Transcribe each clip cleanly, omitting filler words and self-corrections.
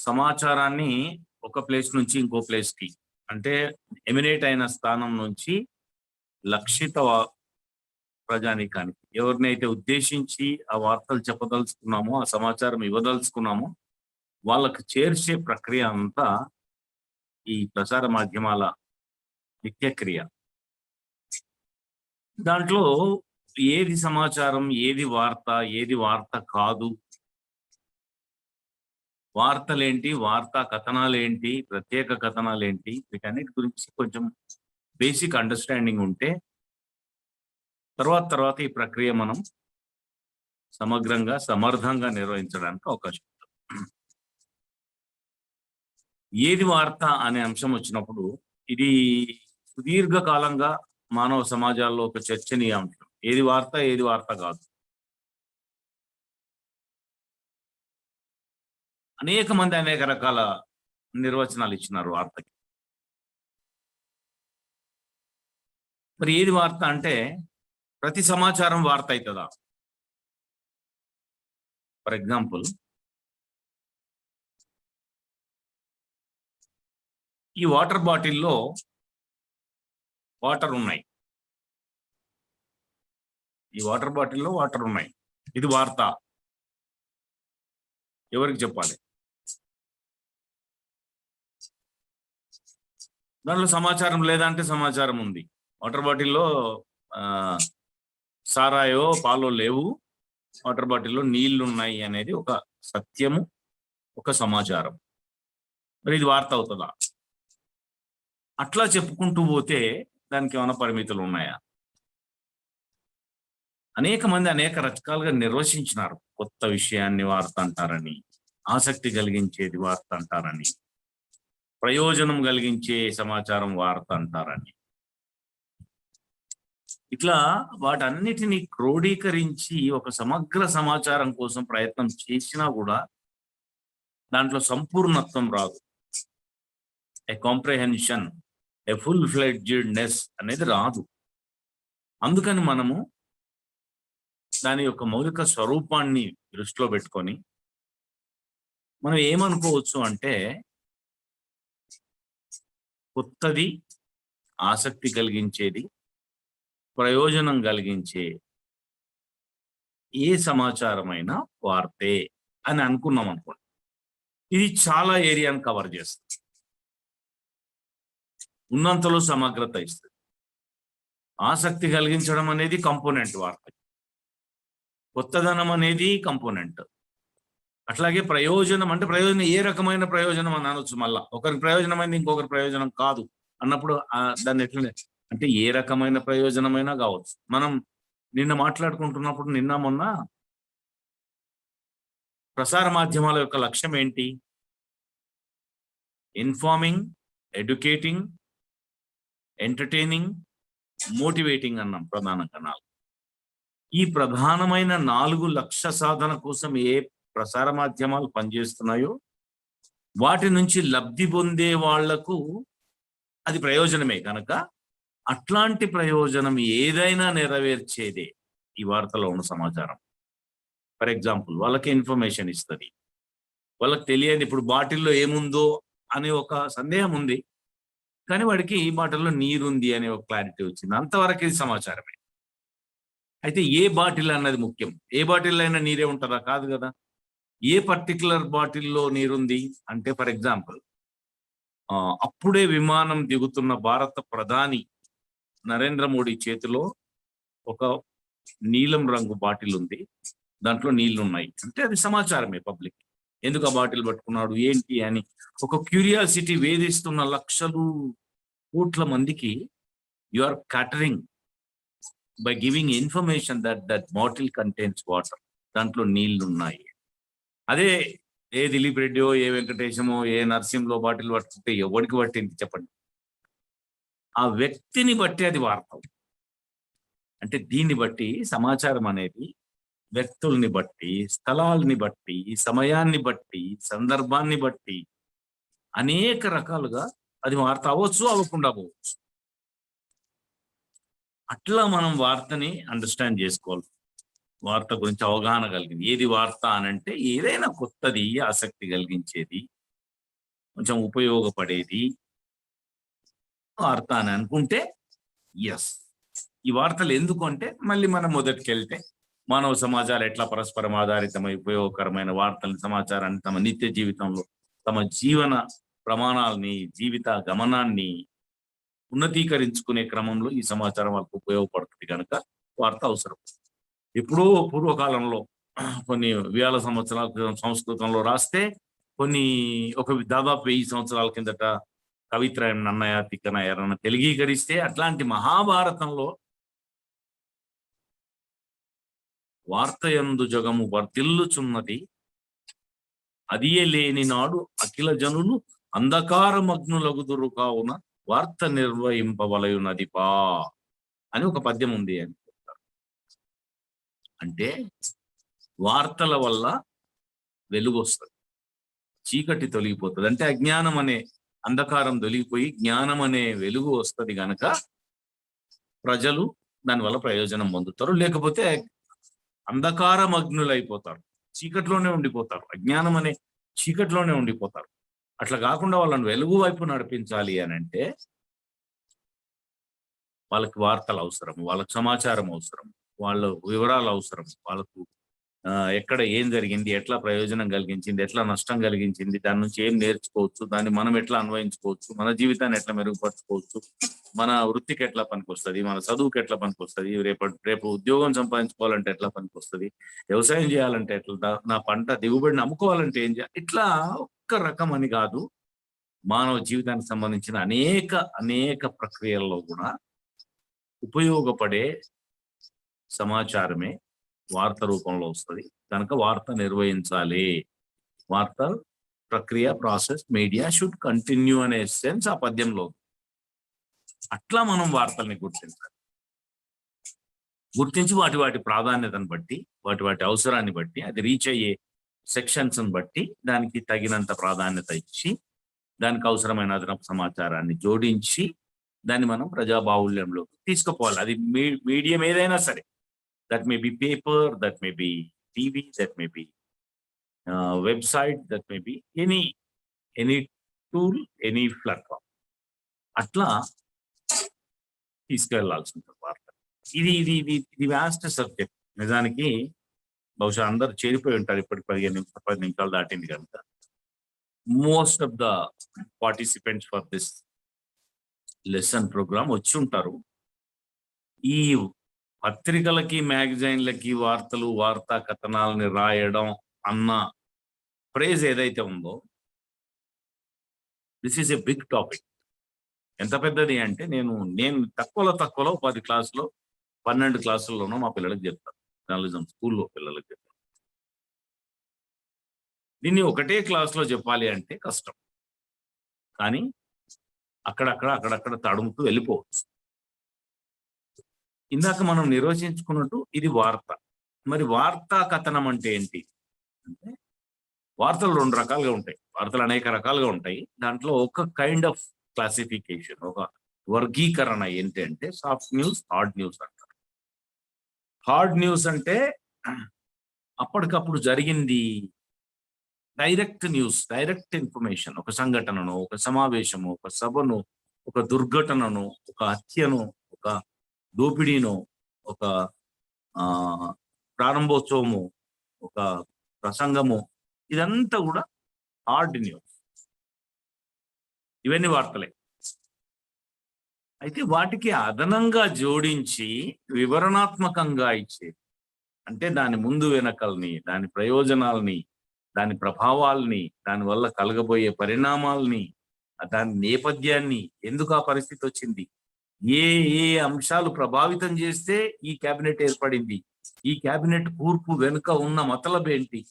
సమాచారాన్ని ఒక ప్లేస్ నుంచి ఇంకో ప్లేస్కి, అంటే ఎమినేట్ అయిన స్థానం నుంచి లక్షిత ప్రజానీకానికి ఎవరినైతే ఉద్దేశించి ఆ వార్తలు చెప్పదలుచుకున్నామో, ఆ సమాచారం ఇవ్వదలుచుకున్నామో వాళ్ళకి చేర్చే ప్రక్రియ అంతా ఈ ప్రసార మాధ్యమాల నిత్యక్రియ. దాంట్లో ఏది సమాచారం, ఏది వార్త, ఏది వార్త కాదు, వార్తలేంటి, వార్తా కథనాలేంటి, ప్రత్యేక కథనాలేంటి, వీటన్నిటి గురించి కొంచెం బేసిక్ అండర్స్టాండింగ్ ఉంటే తర్వాత ఈ ప్రక్రియ మనం సమగ్రంగా సమర్థంగా నిర్వహించడానికి అవకాశం ఉంటుంది. ఏది వార్త అనే అంశం వచ్చినప్పుడు ఇది సుదీర్ఘకాలంగా మానవ సమాజాల్లో ఒక చర్చనీయాంశం. ఏది వార్త, ఏది వార్త కాదు. అనేక మంది అనేక రకాల నిర్వచనాలు ఇచ్చినారు వార్తకి. మరి ఏది వార్త అంటే ప్రతి సమాచారం వార్త అవుతుందా? ఫర్ ఎగ్జాంపుల్, ఈ వాటర్ బాటిల్లో వాటర్ ఉన్నాయి. ఈ వాటర్ బాటిల్లో వాటర్ ఉన్నాయి. ఇది వార్త. ఎవరికి చెప్పాలి? దాంట్లో సమాచారం లేదంటే సమాచారం ఉంది. వాటర్ బాటిల్లో సారాయో పాలో లేవు, వాటర్ బాటిల్లో నీళ్లు ఉన్నాయి అనేది ఒక సత్యము, ఒక సమాచారం. మరి ఇది వార్త అవుతుందా? అట్లా చెప్పుకుంటూ పోతే దానికి ఏమైనా పరిమితులు ఉన్నాయా? అనేక మంది అనేక రకాలుగా నిర్వచించినారు. కొత్త విషయాన్ని వార్త అంటారని, ఆసక్తి కలిగించేది వార్త అంటారని, ప్రయోజనం కలిగించే సమాచారం వార్త అంటారని. ఇట్లా వాటన్నిటిని క్రోడీకరించి ఒక సమగ్ర సమాచారం కోసం ప్రయత్నం చేసినా కూడా దాంట్లో సంపూర్ణత్వం రాదు. ఏ కాంప్రిహెన్షన్, ఏ ఫుల్ ఫ్లెడ్జెడ్నెస్ అనేది రాదు. అందుకని మనము దాని యొక్క మౌలిక స్వరూపాన్ని దృష్టిలో పెట్టుకొని మనం ఏమనుకోవచ్చు అంటే, కొత్తది, ఆసక్తి కలిగించేది, ప్రయోజనం కలిగించే ఏ సమాచారమైనా వార్తే అని అనుకున్నాం అనుకోండి. ఇది చాలా ఏరియాను కవర్ చేస్తుంది, ఉన్నంతలో సమగ్రత ఇస్తుంది. ఆసక్తి కలిగించడం అనేది కంపోనెంట్ వార్త, కొత్తదనం అనేది కంపోనెంట్. అట్లాగే ప్రయోజనం అంటే ప్రయోజనం ఏ రకమైన ప్రయోజనం అని అనొచ్చు. మళ్ళా ఒకరికి ప్రయోజనమైంది ఇంకొకరి ప్రయోజనం కాదు అన్నప్పుడు దాన్ని ఎట్లా అంటే ఏ రకమైన ప్రయోజనమైనా కావచ్చు. మనం నిన్న మాట్లాడుకుంటున్నప్పుడు నిన్న మొన్న ప్రసార మాధ్యమాల యొక్క లక్ష్యం ఏంటి? ఇన్ఫార్మింగ్, ఎడ్యుకేటింగ్, ఎంటర్టైనింగ్, మోటివేటింగ్ అన్నాం ప్రధాన కణాలు. ఈ ప్రధానమైన 4 లక్ష్య సాధన కోసం ఏ ప్రసార మాధ్యమాలు పనిచేస్తున్నాయో వాటి నుంచి లబ్ధి పొందే వాళ్లకు అది ప్రయోజనమే కనుక అట్లాంటి ప్రయోజనం ఏదైనా నెరవేర్చేదే ఈ వార్తలో ఉన్న సమాచారం. ఫర్ ఎగ్జాంపుల్, వాళ్ళకి ఇన్ఫర్మేషన్ ఇస్తుంది. వాళ్ళకి తెలియదు ఇప్పుడు బాటిల్లో ఏముందో అనే ఒక సందేహం ఉంది, కానీ వాడికి ఈ బాటిల్లో నీరుంది అనే ఒక క్లారిటీ వచ్చింది. అంతవరకు ఇది సమాచారమే. అయితే ఏ బాటిల్ అన్నది ముఖ్యం. ఏ బాటిల్ అయినా నీరే ఉంటుందా? కాదు కదా. ఏ పర్టికులర్ బాటిల్లో నీరుంది అంటే, ఫర్ ఎగ్జాంపుల్, అప్పుడే విమానం దిగుతున్న భారత ప్రధాని నరేంద్ర మోడీ చేతిలో ఒక నీలం రంగు బాటిల్ ఉంది, దాంట్లో నీళ్లు ఉన్నాయి అంటే అది సమాచారమే పబ్లిక్. ఎందుకు ఆ బాటిల్ పట్టుకున్నాడు ఏంటి అని ఒక క్యూరియాసిటీ వేధిస్తున్న లక్షలు కోట్ల మందికి you are catering by giving information that bottle contains water, దాంట్లో నీళ్లు ఉన్నాయి. అదే ఏ దిలీప్ రెడ్డియో, ఏ వెంకటేశమో, ఏ నరసింహలో బాటిల్ పట్టుకుంటే ఎవరికి పట్టింది చెప్పండి? ఆ వ్యక్తిని బట్టి అది వార్త. అంటే దీన్ని బట్టి సమాచారం అనేది వ్యక్తుల్ని బట్టి, స్థలాల్ని బట్టి, సమయాన్ని బట్టి, సందర్భాన్ని బట్టి అనేక రకాలుగా అది వార్త అవ్వచ్చు, అవ్వకుండా పోవచ్చు. అట్లా మనం వార్తని అండర్స్టాండ్ చేసుకోవాలి. వార్త గురించి అవగాహన కలిగింది. ఏది వార్త అనంటే ఏదైనా కొత్తది, ఆసక్తి కలిగించేది, కొంచెం ఉపయోగపడేది వార్త అని అనుకుంటే ఎస్. ఈ వార్తలు ఎందుకు అంటే మళ్ళీ మనం మొదటికి వెళ్తే మానవ సమాజాలు ఎట్లా పరస్పరం ఆధారితమై ఉపయోగకరమైన వార్తలు సమాచారాన్ని తమ నిత్య జీవితంలో తమ జీవన ప్రమాణాలని జీవిత గమనాన్ని ఉన్నతీకరించుకునే క్రమంలో ఈ సమాచారం వాళ్ళకు ఉపయోగపడుతుంది కనుక వార్త అవసరం. ఎప్పుడో పూర్వకాలంలో కొన్ని వేల సంవత్సరాల క్రితం సంస్కృతంలో రాస్తే ఒక దాదాపు 1000 సంవత్సరాల కిందట కవిత్రయం నన్నయ తిక్కన ఎవరన్నా తెలుగీకరిస్తే అట్లాంటి మహాభారతంలో వార్తయందు జగము వర్తిల్లుచున్నది అదియే లేని నాడు అఖిల జనులు అంధకారమగ్నులగుదురు కావున వార్త నిర్వహింపవలయునదిపా అని ఒక పద్యం ఉంది అని చెప్తారు. అంటే వార్తల వల్ల వెలుగు వస్తుంది, చీకటి తొలగిపోతుంది. అంటే అజ్ఞానం అనే అంధకారం తొలగిపోయి జ్ఞానం అనే వెలుగు వస్తుంది గనక ప్రజలు దానివల్ల ప్రయోజనం పొందుతారు. లేకపోతే అంధకారమగ్నులైపోతారు, చీకట్లోనే ఉండిపోతారు, అజ్ఞానం అనే చీకట్లోనే ఉండిపోతారు. అట్లా కాకుండా వాళ్ళని వెలుగు వైపు నడిపించాలి అని అంటే వాళ్ళకి వార్తలు అవసరం, వాళ్ళకి సమాచారం అవసరం, వాళ్ళ వివరాలు అవసరం, వాళ్ళకు ఎక్కడ ఏం జరిగింది, ఎట్లా ప్రయోజనం కలిగించింది, ఎట్లా నష్టం కలిగించింది, దాని నుంచి ఏం నేర్చుకోవచ్చు, దాన్ని మనం ఎట్లా అన్వయించుకోవచ్చు, మన జీవితాన్ని ఎట్లా మెరుగుపరచుకోవచ్చు, మన వృత్తికి ఎట్లా పనికొస్తుంది, మన చదువుకి ఎట్లా పనికొస్తుంది, రేపు ఉద్యోగం సంపాదించుకోవాలంటే ఎట్లా పనికొస్తుంది, వ్యవసాయం చేయాలంటే ఎట్లా, నా పంట దిగుబడిని అమ్ముకోవాలంటే ఏం చేయాలి, ఇట్లా ఒక్క రకం అని కాదు, మానవ జీవితానికి సంబంధించిన అనేక ప్రక్రియల్లో కూడా ఉపయోగపడే సమాచారమే వార్త రూపంలో వస్తుంది. కనుక వార్త నిర్వహించాలి. వార్త ప్రక్రియ ప్రాసెస్ మీడియా షుడ్ కంటిన్యూ అనే సెన్స్ ఆ పద్యంలో. అట్లా మనం వార్తల్ని గుర్తించి వాటి ప్రాధాన్యతను బట్టి వాటి అవసరాన్ని బట్టి అది రీచ్ అయ్యే సెక్షన్స్ బట్టి దానికి తగినంత ప్రాధాన్యత ఇచ్చి దానికి అవసరమైన అదనపు సమాచారాన్ని జోడించి దాన్ని మనం ప్రజాబాహుళ్యంలోకి తీసుకుపోవాలి. అది మీడియం ఏదైనా సరే, that may be paper, that may be TV, that may be website, that may be any tool, any platform, అట్లా తీసుకెళ్లాల్సి ఉంటుంది వార్త. ఇది వ్యాస్ట్ సబ్జెక్ట్. నిజానికి బహుశా అందరు చేరిపోయి ఉంటారు ఇప్పటికి 10 నిమిషాలు దాటింది కనుక. Most of the participants for this lesson programme వచ్చి ఉంటారు. ఈ పత్రికలకి మ్యాగజైన్లకి వార్తా కథనాలని రాయడం అన్న ఫ్రేజ్ ఏదైతే ఉందో, this is a big topic. ఎంత పెద్దది అంటే నేను తక్కువలో 10 క్లాసులో 12 క్లాసుల్లోనూ మా పిల్లలకి చెప్తాను, జర్నలిజం స్కూల్లో పిల్లలకి చెప్తాను. దీన్ని ఒకటే క్లాస్లో చెప్పాలి అంటే కష్టం, కానీ అక్కడక్కడ తడుముతూ వెళ్ళిపోవచ్చు. ఇందాక మనం నిర్వచించుకున్నట్టు ఇది వార్త. మరి వార్తా కథనం అంటే ఏంటి అంటే, వార్తలు 2 రకాలుగా ఉంటాయి, వార్తలు అనేక రకాలుగా ఉంటాయి. దాంట్లో ఒక కైండ్ ఆఫ్ క్లాసిఫికేషన్, ఒక వర్గీకరణ ఏంటి అంటే సాఫ్ట్ న్యూస్, హార్డ్ న్యూస్ అంటారు. హార్డ్ న్యూస్ అంటే అప్పటికప్పుడు జరిగింది, డైరెక్ట్ న్యూస్, డైరెక్ట్ ఇన్ఫర్మేషన్, ఒక సంఘటనను, ఒక సమావేశము, ఒక సభను, ఒక దుర్ఘటనను, ఒక హత్యను, ఒక దోపిడీను, ఒక ప్రారంభోత్సవము, ఒక ప్రసంగము, ఇదంతా కూడా హార్డ్ న్యూస్. ఇవన్నీ వార్తలే. అయితే వాటికి అదనంగా జోడించి వివరణాత్మకంగా ఇచ్చే, అంటే దాని ముందు వెనకల్ని, దాని ప్రయోజనాల్ని, దాని ప్రభావాల్ని, దానివల్ల కలగబోయే పరిణామాల్ని, దాని నేపథ్యాన్ని, ఎందుకు ఆ పరిస్థితి వచ్చింది, ఏ అంశాలు ప్రభావితం చేస్తే ఈ కేబినెట్ ఏర్పడింది, ఈ కేబినెట్ కూర్పు వెనుక ఉన్న మతలబ్ ఏంటి,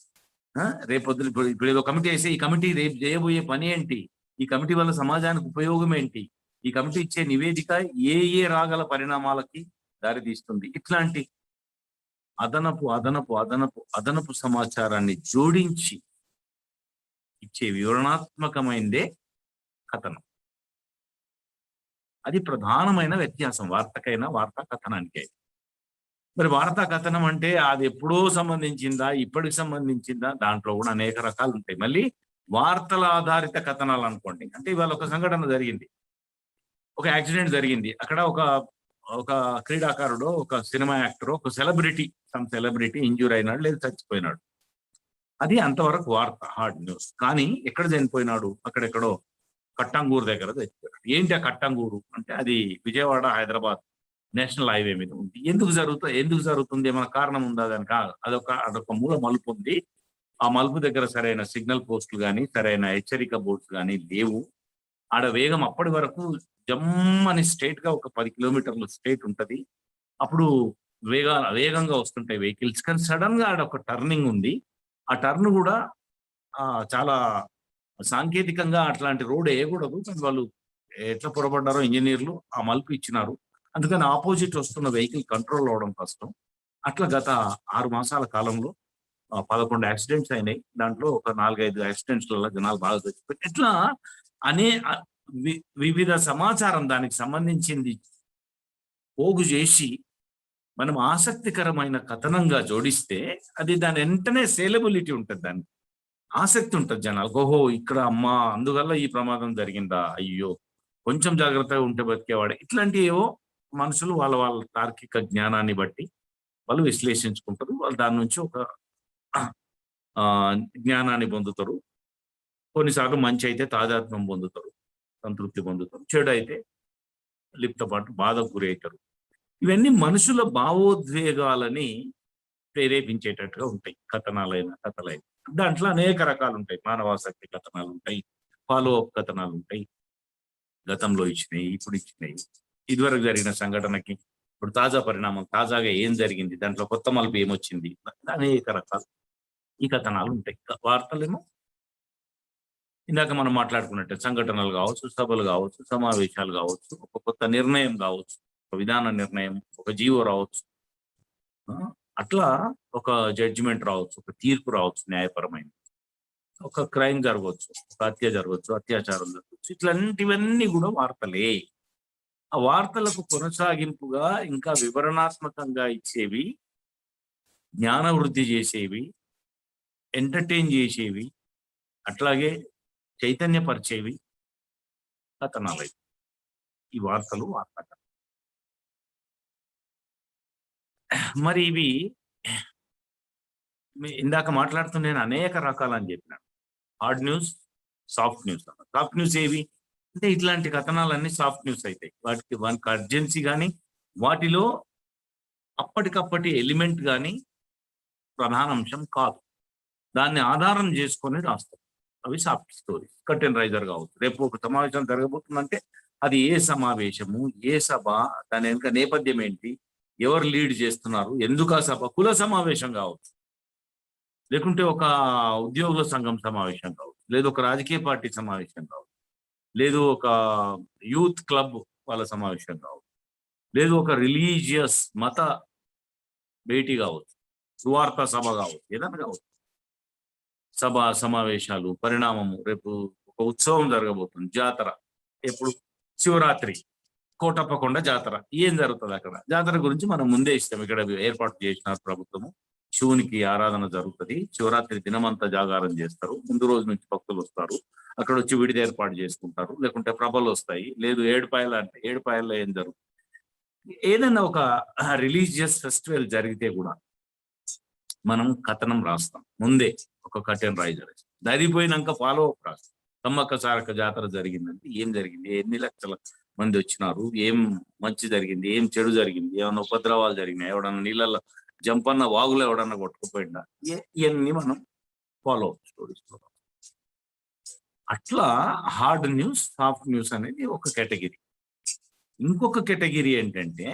రేపొద్దు ఇప్పుడు ఏదో కమిటీ వేస్తే ఈ కమిటీ రేపు చేయబోయే పని ఏంటి, ఈ కమిటీ వల్ల సమాజానికి ఉపయోగం ఏంటి, ఈ కమిటీ ఇచ్చే నివేదిక ఏ రాగల పరిణామాలకి దారితీస్తుంది, ఇట్లాంటి అదనపు సమాచారాన్ని జోడించి ఇచ్చే వివరణాత్మకమైనదే కథనం. అది ప్రధానమైన వ్యత్యాసం వార్తకైనా వార్తా కథనానికైనా. మరి వార్తా కథనం అంటే అది ఎప్పుడో సంబంధించిందా, ఇప్పటికి సంబంధించిందా, దాంట్లో కూడా అనేక రకాలు ఉంటాయి. మళ్ళీ వార్తల ఆధారిత కథనాలు అనుకోండి. అంటే ఇవాళ ఒక సంఘటన జరిగింది, ఒక యాక్సిడెంట్ జరిగింది, అక్కడ ఒక ఒక క్రీడాకారుడు, ఒక సినిమా యాక్టర్, ఒక సెలబ్రిటీ, సమ్ సెలబ్రిటీ ఇంజ్యూర్ అయినాడు లేదా చచ్చిపోయినాడు. అది అంతవరకు వార్త, హార్డ్ న్యూస్. కానీ ఎక్కడ చనిపోయినాడు? అక్కడెక్కడో కట్టంగూరు దగ్గర చచ్చిపోయాడు. ఏంటి ఆ కట్టంగూరు అంటే, అది విజయవాడ హైదరాబాద్ నేషనల్ హైవే మీద ఉంది. ఎందుకు జరుగుతుంది? ఏమైనా కారణం ఉందా దానికి? అదొక మూల మలుపు ఉంది. ఆ మలుపు దగ్గర సరైన సిగ్నల్ పోస్టులు కానీ, సరైన హెచ్చరిక బోర్డ్స్ కానీ లేవు. ఆడ వేగం అప్పటి వరకు జమ్మని స్ట్రైట్ గా ఒక 10 కిలోమీటర్లు స్ట్రైట్ ఉంటది. అప్పుడు వేగంగా వస్తుంటాయి వెహికల్స్. కానీ సడన్ గా ఆడ ఒక టర్నింగ్ ఉంది. ఆ టర్న్ కూడా చాలా సాంకేతికంగా అట్లాంటి రోడ్ వేయకూడదు. కానీ వాళ్ళు ఎట్లా పొరపడ్డారో ఇంజనీర్లు ఆ మలుపు ఇచ్చినారు. అందుకని ఆపోజిట్ వస్తున్న వెహికల్ కంట్రోల్ అవడం కష్టం. అట్లా గత 6 మాసాల కాలంలో 11 యాక్సిడెంట్స్ అయినాయి. దాంట్లో ఒక 4-5 యాక్సిడెంట్స్‌లలో జనాలు బాగా చచ్చిపోయారు. ఇట్లా అనే వివిధ సమాచారం దానికి సంబంధించింది పోగు చేసి మనం ఆసక్తికరమైన కథనంగా జోడిస్తే అది దాని వెంటనే సేలబిలిటీ ఉంటుంది. దానికి ఆసక్తి ఉంటుంది జనాలకు. ఓహో! ఇక్కడ అమ్మా అందువల్ల ఈ ప్రమాదం జరిగిందా? అయ్యో! కొంచెం జాగ్రత్తగా ఉంటే బతికేవాడే. ఇట్లాంటియేవో మనుషులు వాళ్ళ వాళ్ళ తార్కిక జ్ఞానాన్ని బట్టి వాళ్ళు విశ్లేషించుకుంటారు. వాళ్ళు దాని నుంచి ఒక జ్ఞానాన్ని పొందుతారు. కొన్నిసార్లు మంచి అయితే తాదాత్మ్యం పొందుతారు, సంతృప్తి పొందుతారు. చెడు అయితే లిప్తపాటు బాధకు గురవుతారు. ఇవన్నీ మనుషుల భావోద్వేగాలని ప్రేరేపించేటట్టుగా ఉంటాయి కథలైన. దాంట్లో అనేక రకాలు ఉంటాయి. మానవాసక్తి కథనాలు ఉంటాయి, ఫాలో అప్ కథనాలు ఉంటాయి. గతంలో ఇచ్చినాయి, ఇప్పుడు ఇచ్చినాయి, ఇదివరకు జరిగిన సంఘటనకి ఇప్పుడు తాజా పరిణామం, తాజాగా ఏం జరిగింది, దాంట్లో కొత్త మలుపు ఏమొచ్చింది, అనేక రకాలు ఈ కథనాలు ఉంటాయి. వార్తలేమో ఇందాక మనం మాట్లాడుకున్నట్టే సంఘటనలు కావచ్చు, సభలు కావచ్చు, సమావేశాలు కావచ్చు, ఒక కొత్త నిర్ణయం కావచ్చు, ఒక విధాన నిర్ణయం, ఒక జీవో రావచ్చు, అట్లా ఒక జడ్జిమెంట్ రావచ్చు, ఒక తీర్పు రావచ్చు న్యాయపరమైన, ఒక క్రైమ్ జరగవచ్చు, ఒక హత్య జరగవచ్చు, అత్యాచారం జరగవచ్చు. ఇట్లాంటివన్నీ కూడా వార్తలే. ఆ వార్తలకు కొనసాగింపుగా ఇంకా వివరణాత్మకంగా ఇచ్చేవి, జ్ఞాన వృద్ధి చేసేవి, ఎంటర్టైన్ చేసేవి, అట్లాగే చైతన్యపరిచేవి కథనాలు. ఈ వార్తలు వార్త. మరి ఇవి ఇందాక మాట్లాడుతూ నేను అనేక రకాలని చెప్పినాను. Hard news, soft news. Soft news ఏవి అంటే ఇట్లాంటి కథనాలన్నీ సాఫ్ట్ న్యూస్ అవుతాయి. వానికి అర్జెన్సీ కానీ, వాటిలో అప్పటికప్పటి ఎలిమెంట్ కానీ ప్రధాన అంశం కాదు. దాన్ని ఆధారం చేసుకొని రాస్తారు. అవి సాఫ్ట్ స్టోరీస్. కర్టెన్ రైజర్ కావచ్చు. రేపు ఒక సమావేశం జరగబోతుందంటే అది ఏ సమావేశము, ఏ సభ, దాని వెనుక నేపథ్యం ఏంటి, ఎవరు లీడ్ చేస్తున్నారు, ఎందుకు ఆ సభ, కుల సమావేశం కావచ్చు, లేకుంటే ఒక ఉద్యోగుల సంఘం సమావేశం కావచ్చు, లేదు ఒక రాజకీయ పార్టీ సమావేశం కావచ్చు, లేదు ఒక యూత్ క్లబ్ వాళ్ళ సమావేశం కావచ్చు, లేదు ఒక రిలీజియస్ మత భేటీ కావచ్చు, సువార్త సభ కావచ్చు, ఏదైనా కావచ్చు. సభ, సమావేశాలు, పరిణామము. రేపు ఒక ఉత్సవం జరగబోతుంది, జాతర. ఎప్పుడు? శివరాత్రి, కోటప్పకొండ జాతర. ఏం జరుగుతుంది అక్కడ? జాతర గురించి మనం ముందే ఇస్తాం. ఇక్కడ ఏర్పాటు చేసినారు ప్రభుత్వము. శివునికి ఆరాధన జరుగుతుంది. శివరాత్రి దినమంతా జాగారం చేస్తారు. ముందు రోజు నుంచి భక్తులు వస్తారు. అక్కడ వచ్చి విడిది ఏర్పాటు చేసుకుంటారు. లేకుంటే ప్రభలు వస్తాయి. లేదు ఏడుపాయలు అంటే ఏడుపాయల్లో ఏం జరుగుతుంది? ఏదైనా ఒక రిలీజియస్ ఫెస్టివల్ జరిగితే కూడా మనం కథనం రాస్తాం ముందే, ఒక కర్టెన్ రైజర్. దరిపోయినాక ఫాలో అప్ రాస్తాం. సమ్మక్క సారక్క జాతర జరిగిందంటే ఏం జరిగింది, ఎన్ని లక్షల మంది వచ్చినారు, ఏం మంచి జరిగింది, ఏం చెడు జరిగింది, ఏమన్నా ఉపద్రవాలు జరిగినాయి, ఎవడన్నా నీళ్ళల్లో జంపన్న వాగులో ఎవడన్నా కొట్టుకుపోయిందా, ఇవన్నీ మనం ఫాలో అప్ స్టోరీస్. అట్లా హార్డ్ న్యూస్, సాఫ్ట్ న్యూస్ అనేది ఒక కేటగిరీ. ఇంకొక కేటగిరీ ఏంటంటే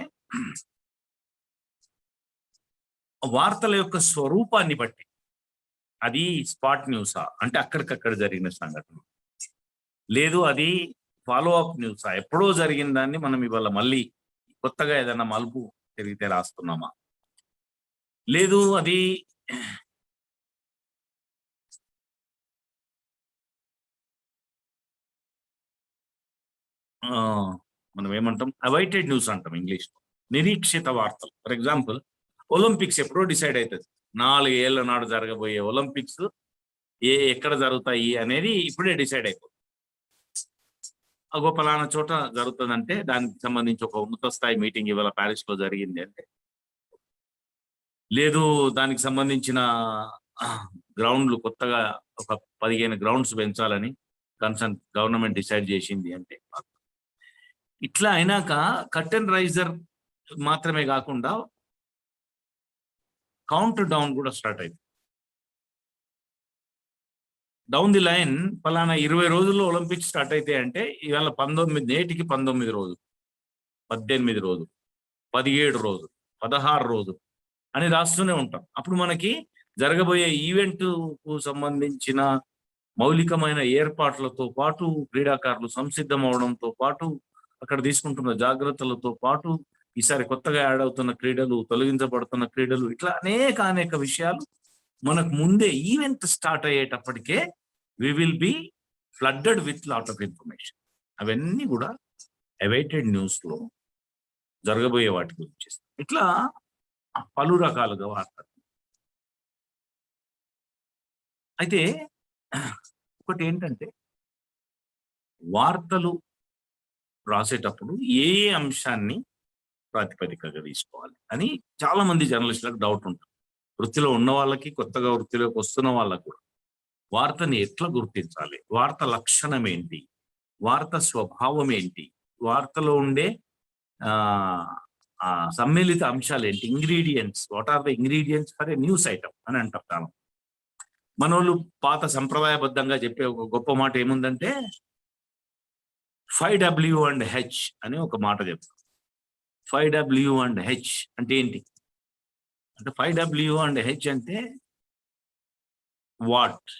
వార్తల యొక్క స్వరూపాన్ని బట్టి అది స్పాట్ న్యూసా అంటే అక్కడికక్కడ జరిగిన సంఘటన, లేదు అది ఫాలో అప్ న్యూసా ఎప్పుడో జరిగిన దాన్ని మనం ఇవాళ మళ్ళీ కొత్తగా ఏదైనా మలుపు తిరిగితే రాస్తున్నామా, లేదు అది మనం ఏమంటాం అవైటెడ్ న్యూస్ అంటాం ఇంగ్లీష్ లో, నిరీక్షిత వార్తలు. ఫర్ ఎగ్జాంపుల్ ఒలింపిక్స్ ఎప్పుడో డిసైడ్ అవుతుంది. 4 ఏళ్ల నాడు జరగబోయే ఒలింపిక్స్ ఎక్కడ జరుగుతాయి అనేది ఇప్పుడే డిసైడ్ అయిపోతుంది. పలానా చోట జరుగుతుందంటే దానికి సంబంధించి ఒక ఉన్నత స్థాయి మీటింగ్ ఇవాళ ప్యారిస్ లో జరిగింది అంటే, లేదు దానికి సంబంధించిన గ్రౌండ్లు కొత్తగా ఒక 15 గ్రౌండ్స్ పెంచాలని కన్సర్న్ గవర్నమెంట్ డిసైడ్ చేసింది అంటే, ఇట్లా అయినాక కర్టెన్ రైజర్ మాత్రమే కాకుండా కౌంట్ డౌన్ కూడా స్టార్ట్ అయింది. డౌన్ ది లైన్ పలానా 20 రోజుల్లో ఒలింపిక్స్ స్టార్ట్ అయితే అంటే ఇవాళ నేటికి 19 రోజులు, 18 రోజులు, 17 రోజులు, 16 రోజులు అని రాస్తూనే ఉంటాం. అప్పుడు మనకి జరగబోయే ఈవెంట్కు సంబంధించిన మౌలికమైన ఏర్పాట్లతో పాటు, క్రీడాకారులు సంసిద్ధం అవడంతో పాటు, అక్కడ తీసుకుంటున్న జాగ్రత్తలతో పాటు, ఈసారి కొత్తగా యాడ్ అవుతున్న క్రీడలు, తొలగించబడుతున్న క్రీడలు, ఇట్లా అనేక విషయాలు మనకు ముందే ఈవెంట్ స్టార్ట్ అయ్యేటప్పటికే we will be flooded with lot of information. అవన్నీ కూడా అవైటెడ్ న్యూస్ లో జరగబోయే వాటి గురించి ఇట్లా పలు రకాలుగా వార్తలు. అయితే ఒకటి ఏంటంటే, వార్తలు రాసేటప్పుడు ఏ అంశాన్ని ప్రాతిపదికగా తీసుకోవాలి అని చాలా మంది జర్నలిస్టులకు డౌట్ ఉంటుంది. వృత్తిలో ఉన్న వాళ్ళకి, కొత్తగా వృత్తిలోకి వస్తున్న వాళ్ళకు కూడా వార్తని ఎట్లా గుర్తించాలి, వార్త లక్షణం ఏంటి, వార్త స్వభావం ఏంటి, వార్తలో ఉండే సమ్మిళిత అంశాలు ఏంటి, ingredients, what are the ingredients for a news item అని అంటారు. మనోళ్ళు పాత సంప్రదాయబద్ధంగా చెప్పే ఒక గొప్ప మాట ఏముందంటే 5W&H అని ఒక మాట చెప్తారు. 5W&H అంటే ఏంటి అంటే, 5W&H అంటే what,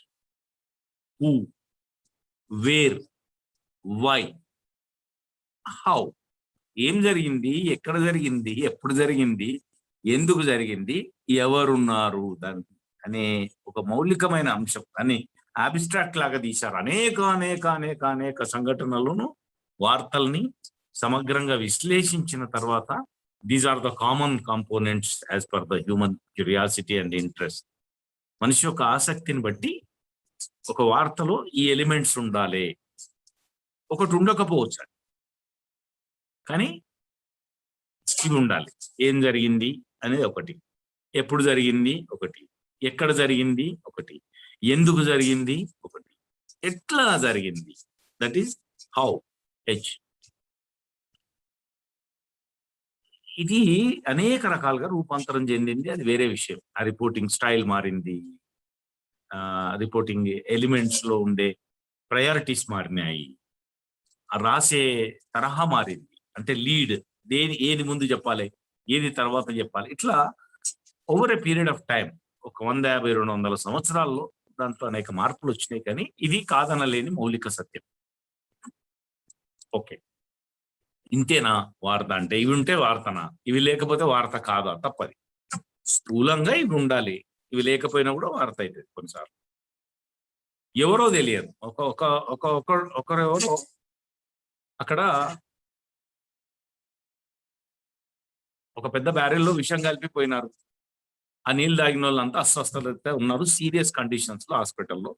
who, where, why, how. ఏం జరిగింది, ఎక్కడ జరిగింది, ఎప్పుడు జరిగింది, ఎందుకు జరిగింది, ఎవరున్నారు దానికి అనే ఒక మౌలికమైన అంశం అని అబ్స్ట్రాక్ట్ లాగా తీశారు. అనేక సంఘటనలను, వార్తల్ని సమగ్రంగా విశ్లేషించిన తర్వాత these are the common components as per the human curiosity and interest. మనిషి యొక్క ఆసక్తిని బట్టి ఒక వార్తలో ఈ ఎలిమెంట్స్ ఉండాలి, ఒకటి ఉండకపోవచ్చు, కానీ ఇవి ఉండాలి. ఏం జరిగింది అనేది ఒకటి, ఎప్పుడు జరిగింది ఒకటి, ఎక్కడ జరిగింది ఒకటి, ఎందుకు జరిగింది ఒకటి, ఎట్లా జరిగింది, దట్ ఈస్ హౌ, హెచ్. ఇది అనేక రకాలుగా రూపాంతరం చెందింది, అది వేరే విషయం. ఆ రిపోర్టింగ్ స్టైల్ మారింది, రిపోర్టింగ్ ఎలిమెంట్స్ లో ఉండే ప్రయారిటీస్ మారినాయి, రాసే తరహా మారింది. అంటే లీడ్, ఏది ముందు చెప్పాలి, ఏది తర్వాత చెప్పాలి, ఇట్లా over a period of time ఒక 150-200 సంవత్సరాల్లో దాంట్లో అనేక మార్పులు వచ్చినాయి. కానీ ఇది కాదనలేని మౌలిక సత్యం. ఓకే, ఇంతేనా వార్త అంటే? ఇవి ఉంటే వార్తనా, ఇవి లేకపోతే వార్త కాదా? తప్పది. స్థూలంగా ఇవి ఉండాలి, ఇవి లేకపోయినా కూడా వార్త అవుతుంది కొన్నిసార్లు. ఎవరో తెలియదు, ఒకరెవరో అక్కడ ఒక పెద్ద బ్యారెల్లో విషం కలిపిపోయినారు, ఆ నీళ్ళు తాగిన వాళ్ళంతా అస్వస్థత ఉన్నారు, సీరియస్ కండిషన్స్ లో హాస్పిటల్లో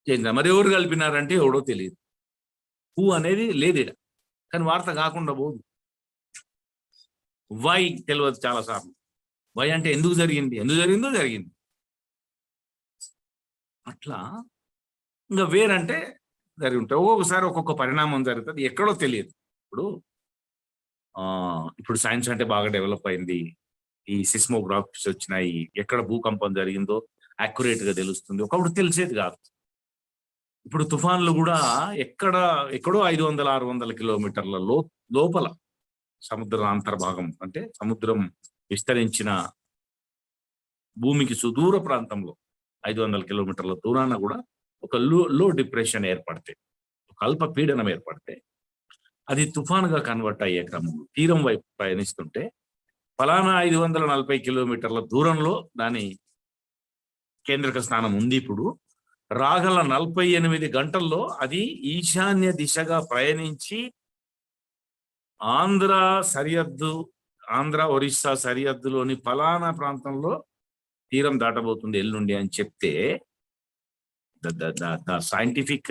చేంజ్. మరి ఎవరు కలిపినారంటే ఎవడో తెలియదు, హూ అనేది లేదు, కానీ వార్త కాకుండా పోదు. వై తెలియదు చాలా సార్లు. వై అంటే ఎందుకు జరిగింది, ఎందుకు జరిగిందో జరిగింది. అట్లా ఇంకా వేరంటే జరిగి ఉంటాయి. ఒక్కొక్కసారి ఒక్కొక్క పరిణామం జరుగుతుంది, ఎక్కడో తెలియదు. ఇప్పుడు సైన్స్ అంటే బాగా డెవలప్ అయింది, ఈ సిస్మోగ్రాఫ్స్ వచ్చినాయి, ఎక్కడ భూకంపం జరిగిందో యాక్యురేట్ గా తెలుస్తుంది. ఒకప్పుడు తెలిసేది కాదు. ఇప్పుడు తుఫాన్లు కూడా ఎక్కడో 500-600 కిలోమీటర్ల లోపల సముద్ర అంతర్భాగం, అంటే సముద్రం విస్తరించిన భూమికి సుదూర ప్రాంతంలో 500 కిలోమీటర్ల దూరాన కూడా ఒక లో డిప్రెషన్ ఏర్పడితే, ఒక అల్ప పీడనం ఏర్పడితే, అది తుఫానుగా కన్వర్ట్ అయ్యే క్రమంలో తీరం వైపు ప్రయాణిస్తుంటే ఫలానా 540 కిలోమీటర్ల దూరంలో దాని కేంద్రక స్థానం ఉంది. ఇప్పుడు రాగల 48 గంటల్లో అది ఈశాన్య దిశగా ప్రయాణించి ఆంధ్ర ఒరిస్సా సరిహద్దులోని ఫలానా ప్రాంతంలో తీరం దాటబోతుంది ఎల్లుండి అని చెప్తే the scientific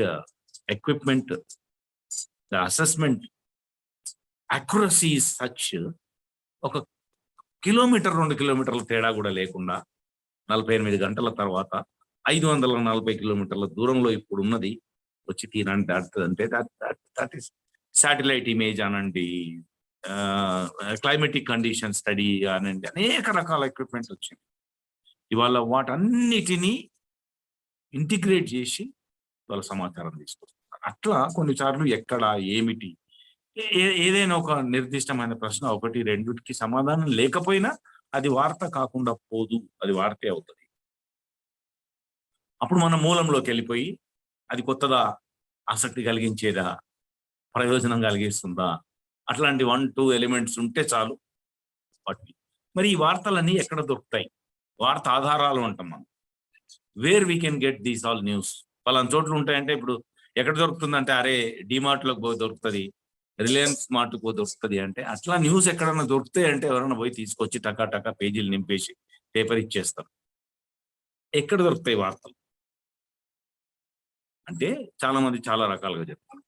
equipment, the assessment accuracy is such, ఒక కిలోమీటర్ 2 కిలోమీటర్ల తేడా కూడా లేకుండా 48 గంటల తర్వాత 540 కిలోమీటర్ల దూరంలో ఇప్పుడు ఉన్నది వచ్చి తీరాన్ని దాటుతుంది. దట్ ఈస్ శాటిలైట్ ఇమేజ్ అనండి, క్లైమేటిక్ కండిషన్ స్టడీ అనండి, అనేక రకాల ఎక్విప్మెంట్ వచ్చింది. ఇవాళ వాటన్నిటినీ ఇంటిగ్రేట్ చేసి వాళ్ళ సమాచారం తీసుకొస్తున్నారు. అట్లా కొన్నిసార్లు ఎక్కడ ఏమిటి ఏదైనా ఒక నిర్దిష్టమైన ప్రశ్న 1, 2కి సమాధానం లేకపోయినా అది వార్త కాకుండా పోదు, అది వార్తే అవుతుంది. అప్పుడు మన మూలంలోకి వెళ్ళిపోయి అది కొత్తదా, ఆసక్తి కలిగించేదా, ప్రయోజనం కలిగిస్తుందా, అట్లాంటి 1, 2 ఎలిమెంట్స్ ఉంటే చాలు. మరి ఈ వార్తలన్నీ ఎక్కడ దొరుకుతాయి? వార్త ఆధారాలు అంటాం మనం. Where we can get these all news? పలానా చోట్ల ఉంటాయంటే ఇప్పుడు ఎక్కడ దొరుకుతుందంటే అరే డిమార్ట్లోకి పోయి దొరుకుతుంది, రిలయన్స్ మార్ట్కి పోయి దొరుకుతుంది అంటే, అట్లా న్యూస్ ఎక్కడన్నా దొరుకుతాయి అంటే ఎవరైనా పోయి తీసుకొచ్చి టకా పేజీలు నింపేసి పేపర్ ఇచ్చేస్తారు. ఎక్కడ దొరుకుతాయి వార్తలు అంటే చాలా మంది చాలా రకాలుగా చెప్తారు.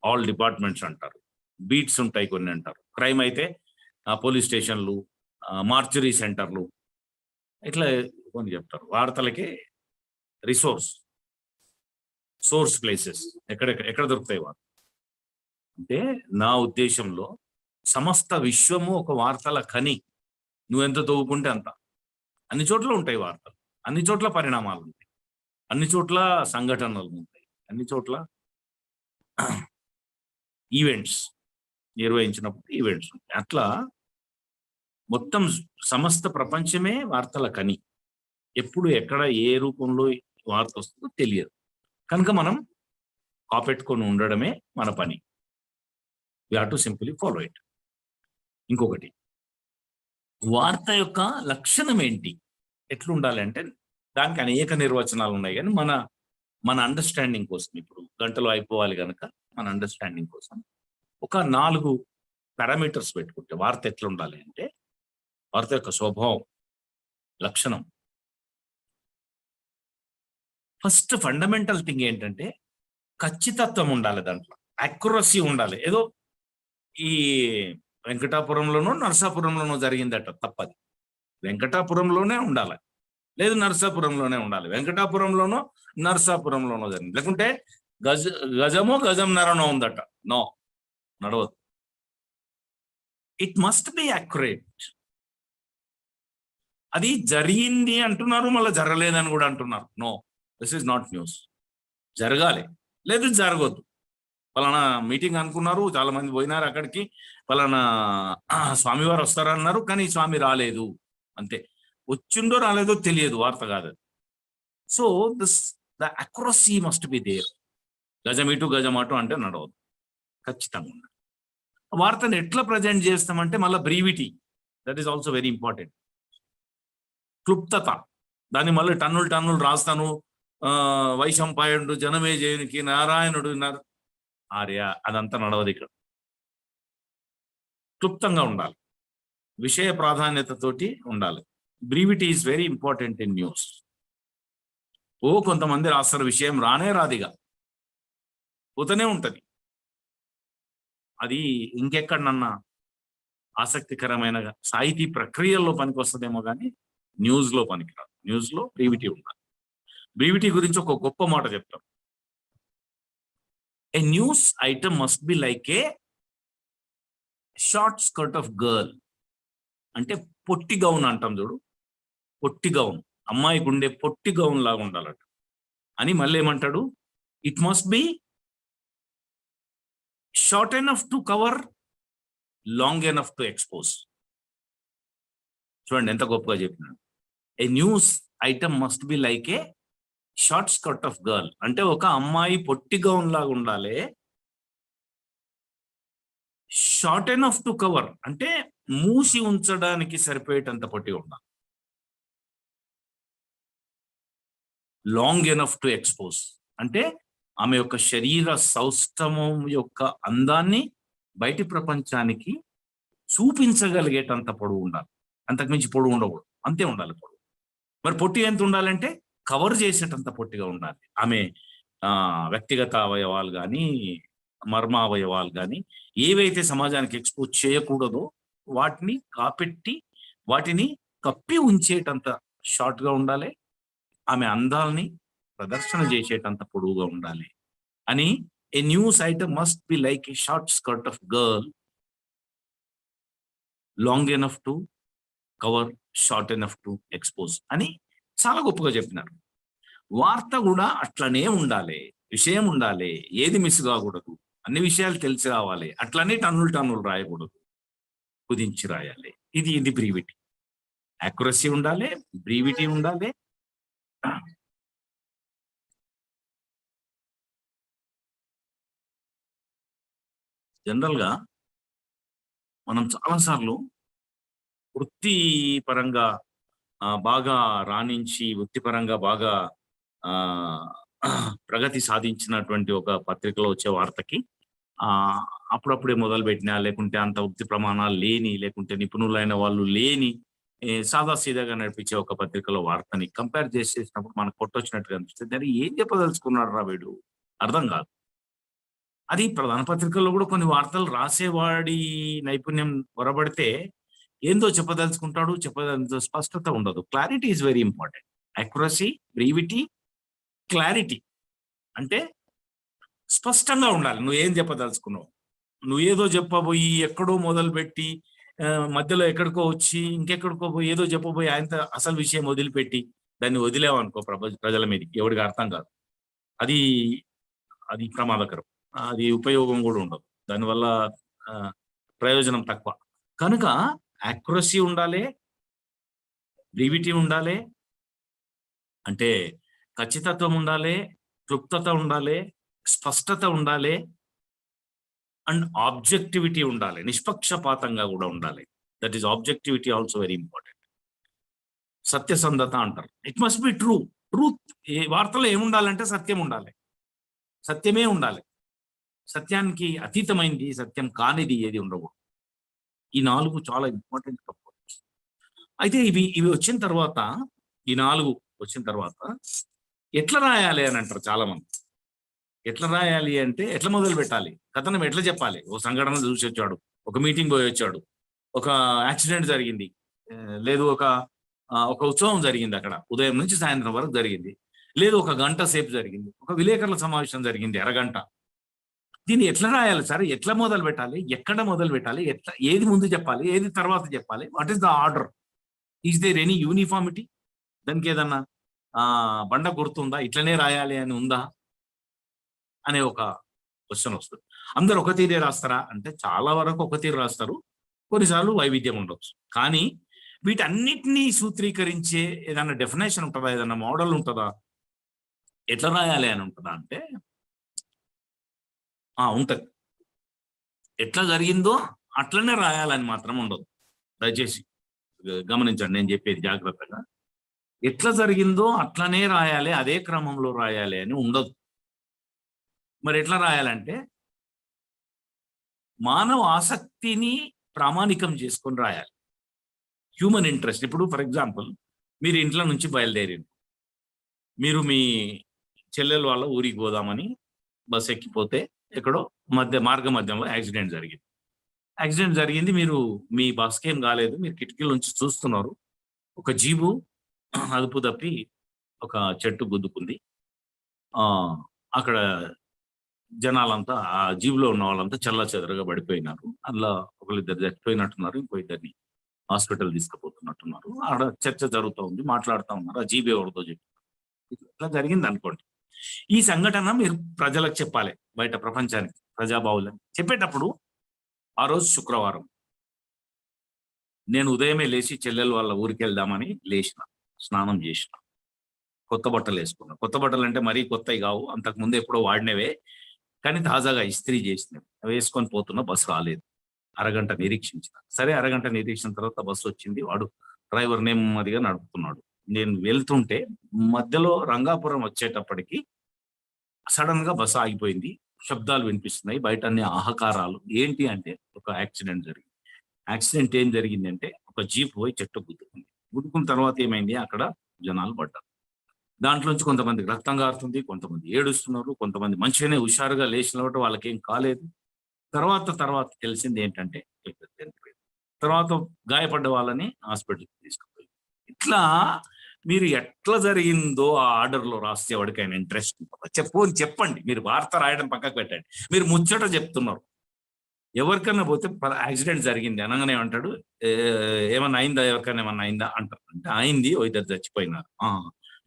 ఆల్ డిపార్ట్మెంట్స్ అంటారు, బీట్స్ ఉంటాయి కొన్ని అంటారు, క్రైమ్ అయితే పోలీస్ స్టేషన్లు, మార్చరీ సెంటర్లు, ఇట్లా కొన్ని చెప్తారు. వార్తలకి సోర్స్ ప్లేసెస్ ఎక్కడ దొరుకుతాయి వార్తలు అంటే, నా ఉద్దేశంలో సమస్త విశ్వము ఒక వార్తల ఖని. నువ్వెంత తవ్వుకుంటే అంత. అన్ని చోట్ల ఉంటాయి వార్తలు, అన్ని చోట్ల పరిణామాలు ఉంటాయి, అన్ని చోట్ల సంఘటనలు ఉంటాయి, అన్ని చోట్ల ఈవెంట్స్ నిర్వహించినప్పుడు ఈవెంట్స్ ఉంటాయి. అట్లా మొత్తం సమస్త ప్రపంచమే వార్తల ఖని. ఎప్పుడు ఎక్కడ ఏ రూపంలో వార్త వస్తుందో తెలియదు. కనుక మనం కాపెట్టుకొని ఉండడమే మన పని. We have to simply follow it. ఇంకొకటి, వార్త యొక్క లక్షణం ఏంటి, ఎట్లుండాలి అంటే దానికి అనేక నిర్వచనాలు ఉన్నాయి. కానీ మన అండర్స్టాండింగ్ కోసం, ఇప్పుడు గంటలో అయిపోవాలి కనుక మన అండర్స్టాండింగ్ కోసం ఒక 4 పారామీటర్స్ పెట్టుకుంటే వార్త ఎట్లా ఉండాలి అంటే, వార్త యొక్క స్వభావం, లక్షణం. ఫస్ట్ ఫండమెంటల్ థింగ్ ఏంటంటే ఖచ్చితత్వం ఉండాలి, దాంట్లో అక్యురసీ ఉండాలి. ఏదో ఈ వెంకటాపురంలోనో నరసాపురంలోనో జరిగిందట తప్పది. వెంకటాపురంలోనే ఉండాలి, లేదు నరసాపురంలోనే ఉండాలి. వెంకటాపురంలోనో నరసాపురంలోనో జరిగింది, లేకుంటే గజంన్నరనో ఉందట, నో, నడవదు. It must be accurate. అది జరిగింది అంటున్నారు, మళ్ళీ జరగలేదని కూడా అంటున్నారు. No, this is not news. జరగాలి, లేదు జరగొద్దు. పలానా మీటింగ్ అనుకున్నారు, చాలా మంది పోయినారు అక్కడికి, పలానా స్వామివారు వస్తారన్నారు, కానీ స్వామి రాలేదు, అంతే. వచ్చిందో రాలేదో తెలియదు, వార్త కాదు. So the accuracy must be there. గజం ఇటు గజం అటు అంటే నడవదు, ఖచ్చితంగా ఉండాలి. వార్తను ఎట్లా ప్రజెంట్ చేస్తామంటే మళ్ళీ brevity, that is also very important. క్లుప్తత, దాన్ని మళ్ళీ టన్నులు రాస్తాను, వైశంపాయనుడు జనమేజయునికి నారాయణుడు ఆర్య, అదంతా నడవదు. ఇక్కడ క్లుప్తంగా ఉండాలి, విషయ ప్రాధాన్యతతోటి ఉండాలి. Brevity is very important in news. కొంతమంది రాస్తారు, విషయం రానే రాదిగా పోతూనే ఉంటది. అది ఇంకెక్కడన్నా ఆసక్తికరమైన సాహితీ ప్రక్రియల్లో పనికి వస్తుందేమో కానీ న్యూస్లో పనికిరాదు. న్యూస్లో బ్రీవిటీ ఉండాలి. బ్రీవిటీ గురించి ఒక గొప్ప మాట చెప్తాం. A news item must be like a short skirt of girl. అంటే పొట్టి గౌన్ అంటాం చూడు, పొట్టి గౌన్, అమ్మాయి గుండె పొట్టి గౌన్ లాగా ఉండాలట. అని మళ్ళీ ఏమంటాడు, it must be short enough to cover, long enough to expose. చూడండి ఎంత గొప్పగా చెప్పినాడు. A news item must be like a short skirt of girl. అంటే ఒక అమ్మాయి పొట్టి గౌన్ లాగా ఉండాలి, షార్ట్ ఎనఫ్ టు కవర్ అంటే మూసి ఉంచడానికి సరిపోయేటంత పొట్టిగా ఉండాలి, లాంగ్ ఎనఫ్ టు ఎక్స్పోజ్ అంటే ఆమె యొక్క శరీర సౌష్ఠవం యొక్క అందాన్ని బయటి ప్రపంచానికి చూపించగలిగేటంత పొడవు ఉండాలి. అంతకుమించి పొడవు ఉండకూడదు, అంతే ఉండాలి పొడవు. మరి పొట్టి ఎంత ఉండాలంటే కవర్ చేసేటంత పొట్టిగా ఉండాలి. ఆమె వ్యక్తిగత అవయవాలు కానీ, మర్మ అవయవాలు కానీ ఏవైతే సమాజానికి ఎక్స్పోజ్ చేయకూడదో వాటిని కాపెట్టి వాటిని కప్పి ఉంచేటంత షార్ట్గా ఉండాలి. ఆమె అందాల్ని ప్రదర్శన చేసేటంత పొడవుగా ఉండాలి అని a news item must be like a short skirt of girl, long enough to cover, short enough to expose అని చాలా గొప్పగా చెప్పినారు. వార్త కూడా అట్లనే ఉండాలి, విషయం ఉండాలి, ఏది మిస్ కాకూడదు, అన్ని విషయాలు తెలిసి రావాలి, అట్లనే టన్నులు రాయకూడదు, కుదించి రాయాలి. ఇది బ్రీవిటీ. యాక్యురసీ ఉండాలి, బ్రీవిటీ ఉండాలి. జనరల్గా మనం చాలాసార్లు వృత్తిపరంగా బాగా రాణించి వృత్తిపరంగా బాగా ప్రగతి సాధించినటువంటి ఒక పత్రికలో వచ్చే వార్తకి అప్పుడప్పుడే మొదలుపెట్టినా, లేకుంటే అంత వృత్తి ప్రమాణాలు లేని, లేకుంటే నిపుణులైన వాళ్ళు లేని సాదాసీదాగా నడిపించే ఒక పత్రికలో వార్తని కంపేర్ చేసేసినప్పుడు మనకు కొట్టొచ్చినట్టుగా అనిపిస్తుంది. దాన్ని ఏం చెప్పదలుచుకున్నాడు రా వీడు, అర్థం కాదు. అది ప్రధాన పత్రికల్లో కూడా కొన్ని వార్తలు రాసేవాడి నైపుణ్యం పొరబడితే ఏందో చెప్పదలుచుకుంటాడు, స్పష్టత ఉండదు. Clarity is very important. Accuracy, brevity, clarity అంటే స్పష్టంగా ఉండాలి. నువ్వేం చెప్పదలుచుకున్నావు. నువ్వేదో చెప్పబోయి ఎక్కడో మొదలుపెట్టి మధ్యలో ఎక్కడికో వచ్చి ఇంకెక్కడికో పోయి ఏదో చెప్పబోయి ఆయన అసలు విషయం వదిలిపెట్టి దాన్ని వదిలేవనుకో ప్రజల మీదకి, ఎవరికి అర్థం కాదు. అది అది ప్రమాదకరం. అది ఉపయోగం కూడా ఉండదు. దానివల్ల ప్రయోజనం తక్కువ. కనుక యాక్యురసీ ఉండాలి, బ్రీవిటీ ఉండాలి, అంటే ఖచ్చితత్వం ఉండాలి, క్లుప్తత ఉండాలి, స్పష్టత ఉండాలి, అండ్ ఆబ్జెక్టివిటీ ఉండాలి. నిష్పక్షపాతంగా కూడా ఉండాలి. That is objectivity also very important. సత్యసంధత అంటారు. It must be true. Truth. ఏ వార్తలో ఏముండాలంటే సత్యం ఉండాలి, సత్యమే ఉండాలి. సత్యానికి అతీతమైంది, సత్యం కానిది ఏది ఉండకూడదు. ఈ 4 చాలా ఇంపార్టెంట్ కంపోనెంట్స్. అయితే ఇవి వచ్చిన తర్వాత, ఈ 4 వచ్చిన తర్వాత ఎట్లా రాయాలి అని అంటారు చాలా మంది. ఎట్లా రాయాలి అంటే ఎట్లా మొదలు పెట్టాలి, కథనం ఎట్లా చెప్పాలి. ఒక సంఘటన చూసి వచ్చాడు, ఒక మీటింగ్ పోయి వచ్చాడు, ఒక యాక్సిడెంట్ జరిగింది, లేదు ఒక ఉత్సవం జరిగింది, అక్కడ ఉదయం నుంచి సాయంత్రం వరకు జరిగింది, లేదు ఒక గంట సేపు జరిగింది, ఒక విలేకరుల సమావేశం జరిగింది అరగంట. దీన్ని ఎట్లా రాయాలి సార్, ఎట్లా మొదలు పెట్టాలి, ఎక్కడ మొదలు పెట్టాలి, ఎట్లా, ఏది ముందు చెప్పాలి, ఏది తర్వాత చెప్పాలి, what is the order, is there any uniformity, దానికి ఏదన్నా బండ గుర్తుందా, ఇట్లనే రాయాలి అని ఉందా అనే ఒక క్వశ్చన్ వస్తుంది. అందరు ఒక తీరే రాస్తారా అంటే చాలా వరకు ఒక తీరు రాస్తారు, కొన్నిసార్లు వైవిధ్యం ఉండవచ్చు. కానీ వీటన్నిటినీ సూత్రీకరించే ఏదన్నా డెఫినేషన్ ఉంటుందా, ఏదన్నా మోడల్ ఉంటుందా, ఎట్లా రాయాలి అని ఉంటుందా అంటే ఉంటది. ఎట్లా జరిగిందో అట్లనే రాయాలని మాత్రం ఉండదు. దయచేసి గమనించండి నేను చెప్పేది జాగ్రత్తగా. ఎట్లా జరిగిందో అట్లనే రాయాలి, అదే క్రమంలో రాయాలి అని ఉండదు. మరి ఎట్లా రాయాలంటే మానవ ఆసక్తిని ప్రామాణికం చేసుకొని రాయాలి. Human interest. ఇప్పుడు ఫర్ ఎగ్జాంపుల్ మీరు ఇంట్లో నుంచి బయలుదేరి మీరు మీ చెల్లెల వాళ్ళ ఊరికి పోదామని బస్ ఎక్కిపోతే ఎక్కడో మార్గ మధ్యంలో యాక్సిడెంట్ జరిగింది. మీరు మీ బస్కి ఏం కాలేదు, మీరు కిటికీల నుంచి చూస్తున్నారు, ఒక జీబు అదుపు తప్పి ఒక చెట్టు గుద్దుకుంది. అక్కడ జనాలంతా, ఆ జీబులో ఉన్న వాళ్ళంతా చల్ల చెదరగా పడిపోయినారు. అందులో ఒకరిద్దరు చచ్చిపోయినట్టున్నారు, ఇంకో ఇద్దరిని హాస్పిటల్ తీసుకుపోతున్నట్టున్నారు. ఆడ చర్చ జరుగుతూ ఉంది, మాట్లాడుతూ ఉన్నారు. ఆ జీబు ఎవరితో చెప్పి ఇట్లా జరిగింది అనుకోండి. ఈ సంఘటన మీరు ప్రజలకు చెప్పాలి, బయట ప్రపంచానికి, ప్రజాబాహుల్యానికి చెప్పేటప్పుడు ఆ రోజు శుక్రవారం నేను ఉదయమే లేచి చెల్లెలు వాళ్ళ ఊరికి వెళ్దామని లేచిన, స్నానం చేసిన, కొత్త బట్టలు వేసుకున్నా. కొత్త బట్టలు అంటే మరీ కొత్తవి కావు, అంతకు ముందు ఎప్పుడో వాడినవే, కానీ తాజాగా ఇస్త్రీ చేసినవి. వేసుకొని పోతున్నా, బస్సు రాలేదు. అరగంట నిరీక్షించిన. సరే, అరగంట నిరీక్షించిన తర్వాత బస్సు వచ్చింది. వాడు డ్రైవర్ నెమ్మదిగా నడుపుతున్నాడు. నేను వెళ్తుంటే మధ్యలో రంగాపురం వచ్చేటప్పటికి సడన్ గా బస్సు ఆగిపోయింది. శబ్దాలు వినిపిస్తున్నాయి, బయట అన్ని ఆహకారాలు. ఏంటి అంటే ఒక యాక్సిడెంట్ జరిగింది. యాక్సిడెంట్ ఏం జరిగింది అంటే ఒక జీప్ పోయి చెట్టు గుద్దుకుంది. గుద్దుకున్న తర్వాత ఏమైంది, అక్కడ జనాలు పడ్డారు. దాంట్లోంచి కొంతమందికి రక్తం కారుతుంది, కొంతమంది ఏడుస్తున్నారు, కొంతమంది మంచిగానే హుషారుగా లేచిన కాబట్టి వాళ్ళకేం కాలేదు. తర్వాత తెలిసింది ఏంటంటే చనిపోయారు. తర్వాత గాయపడ్డ వాళ్ళని హాస్పిటల్‌కి తీసుకుపోయారు. ఇట్లా మీరు ఎట్లా జరిగిందో ఆ ఆర్డర్‌లో రాస్తే ఎవడికైనా ఇంట్రెస్ట్ చెప్పండి. మీరు వార్త రాయడం పక్కకు పెట్టండి. మీరు ముచ్చట చెప్తున్నారు. ఎవరికన్నా పోతే యాక్సిడెంట్ జరిగింది అనంగానే ఏమంటాడు, ఏమన్నా అయిందా? ఎవరికైనా ఏమన్నా అయిందా? అంటారు. అంటే అయింది. ఓ ఇద్దరు చచ్చిపోయినారు.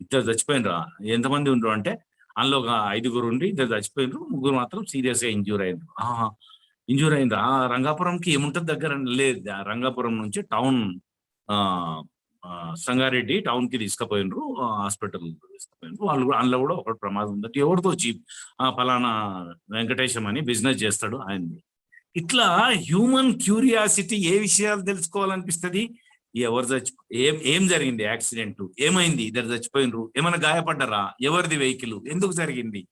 ఇద్దరు చచ్చిపోయినరా? ఎంతమంది ఉండ్రు అంటే, అందులో ఒక 5గురు ఉండి ఇద్దరు చచ్చిపోయినరు. ముగ్గురు మాత్రం సీరియస్‌గా ఇంజ్యూర్ అయిండ్రు. ఇంజ్యూర్ అయిండ్రా? రంగాపురంకి ఏముంటది దగ్గర? లేదు. రంగాపురం నుంచి టౌన్ ఆహ్, సంగారెడ్డి టౌన్‌కి తీసుకుపోయిండ్రు. హాస్పిటల్ తీసుకుపోయిండ్రు. వాళ్ళు కూడా అందులో కూడా ఒకటి ప్రమాదం ఉందట. ఎవరిదో జీప్ పలానా వెంకటేశం అని బిజినెస్ చేస్తాడు ఆయనది. ఇట్లా హ్యూమన్ క్యూరియాసిటీ ఏ విషయాలు తెలుసుకోవాలనిపిస్తది? ఎవరు ఏం ఏం జరిగింది యాక్సిడెంట్? ఏమైంది? ఇద్దరు చచ్చిపోయినరు. ఏమైనా గాయపడ్డారా? ఎవరిది వెహికల్? ఎందుకు జరిగింది?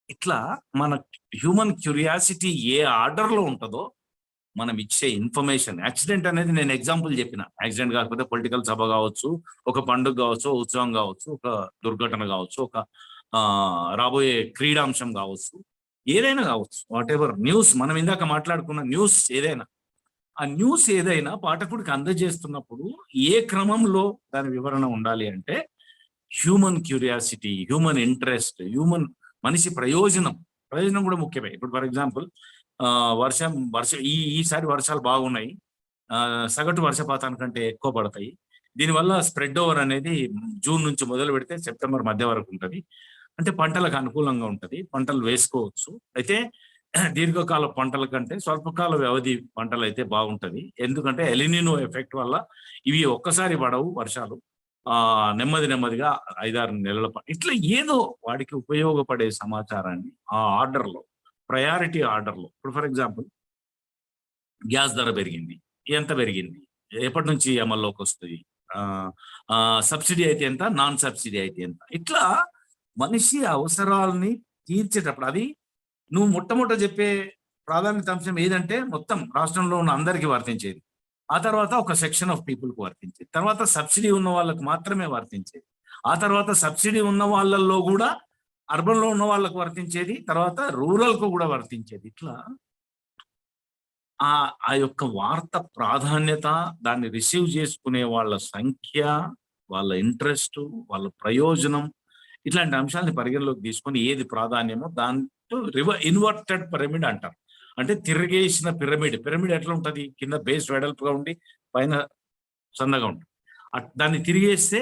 ఇట్లా మన హ్యూమన్ క్యూరియాసిటీ ఏ ఆర్డర్‌లో ఉంటదో, మనం ఇచ్చే ఇన్ఫర్మేషన్ యాక్సిడెంట్ అనేది నేను ఎగ్జాంపుల్ చెప్పిన. యాక్సిడెంట్ కాకపోతే పొలిటికల్ సభ కావచ్చు, ఒక పండుగ కావచ్చు, ఉత్సవం కావచ్చు, ఒక దుర్ఘటన కావచ్చు, ఒక రాబోయే క్రీడాంశం కావచ్చు. ఏదైనా కావచ్చు. వాటెవర్ న్యూస్ మనం ఇందాక మాట్లాడుకున్న న్యూస్ ఏదైనా. ఆ న్యూస్ ఏదైనా పాఠకుడికి అందజేస్తున్నప్పుడు ఏ క్రమంలో దాని వివరణ ఉండాలి అంటే హ్యూమన్ క్యూరియాసిటీ, హ్యూమన్ ఇంట్రెస్ట్, మనిషి ప్రయోజనం. ప్రయోజనం కూడా ముఖ్యమే. ఇప్పుడు ఫర్ ఎగ్జాంపుల్ ఈసారి వర్షాలు బాగున్నాయి. సగటు వర్షపాతానికంటే ఎక్కువ పడతాయి. దీనివల్ల స్ప్రెడ్ ఓవర్ అనేది జూన్ నుంచి మొదలు పెడితే సెప్టెంబర్ మధ్య వరకు ఉంటది. అంటే పంటలకు అనుకూలంగా ఉంటది. పంటలు వేసుకోవచ్చు. అయితే దీర్ఘకాల పంటల కంటే స్వల్పకాల వ్యవధి పంటలైతే బాగుంటది. ఎందుకంటే ఎలినినో ఎఫెక్ట్ వల్ల ఇవి ఒక్కసారి పడవు వర్షాలు. నెమ్మదిగా 5, 6 నెలల ఇట్లా ఏదో వాడికి ఉపయోగపడే సమాచారాన్ని ఆ ఆర్డర్‌లో, ప్రయారిటీ ఆర్డర్‌లో ఇప్పుడు ఫర్ ఎగ్జాంపుల్ గ్యాస్ ధర పెరిగింది. ఎంత పెరిగింది? ఎప్పటినుంచి అమల్లోకొస్తది? సబ్సిడీ అయితే ఎంత? నాన్ సబ్సిడీ అయితే ఎంత? ఇట్లా మనిషి అవసరాల్ని తీర్చేటప్పుడు అది నువ్వు మొట్టమొదట చెప్పే ప్రాధాన్యత అంశం ఏదంటే మొత్తం రాష్ట్రంలో ఉన్న అందరికీ వర్తించేది. ఆ తర్వాత ఒక సెక్షన్ ఆఫ్ పీపుల్‌కి వర్తించేది. తర్వాత సబ్సిడీ ఉన్న వాళ్ళకి మాత్రమే వర్తించేది. ఆ తర్వాత సబ్సిడీ ఉన్న వాళ్ళల్లో గూడా అర్బన్‌లో ఉన్న వాళ్ళకి వర్తించేది. తర్వాత రూరల్‌కు గూడా వర్తించేది. ఇట్లా ఆ యొక్క వార్త ప్రాధాన్యత, దాన్ని రిసీవ్ చేసుకునే వాళ్ళ సంఖ్య, వాళ్ళ ఇంట్రెస్టు, వాళ్ళ ప్రయోజనం ఇట్లాంటి అంశాలను పరిగణలోకి తీసుకొని ఏది ప్రాధాన్యమో దాంతో ఇన్వర్టెడ్ పిరమిడ్ అంటారు. అంటే తిరగేసిన పిరమిడ్. పిరమిడ్ ఎట్లా ఉంటది? కింద బేస్ వెడల్పుగా ఉండి పైన సన్నగా ఉంటది. దాన్ని తిరిగేస్తే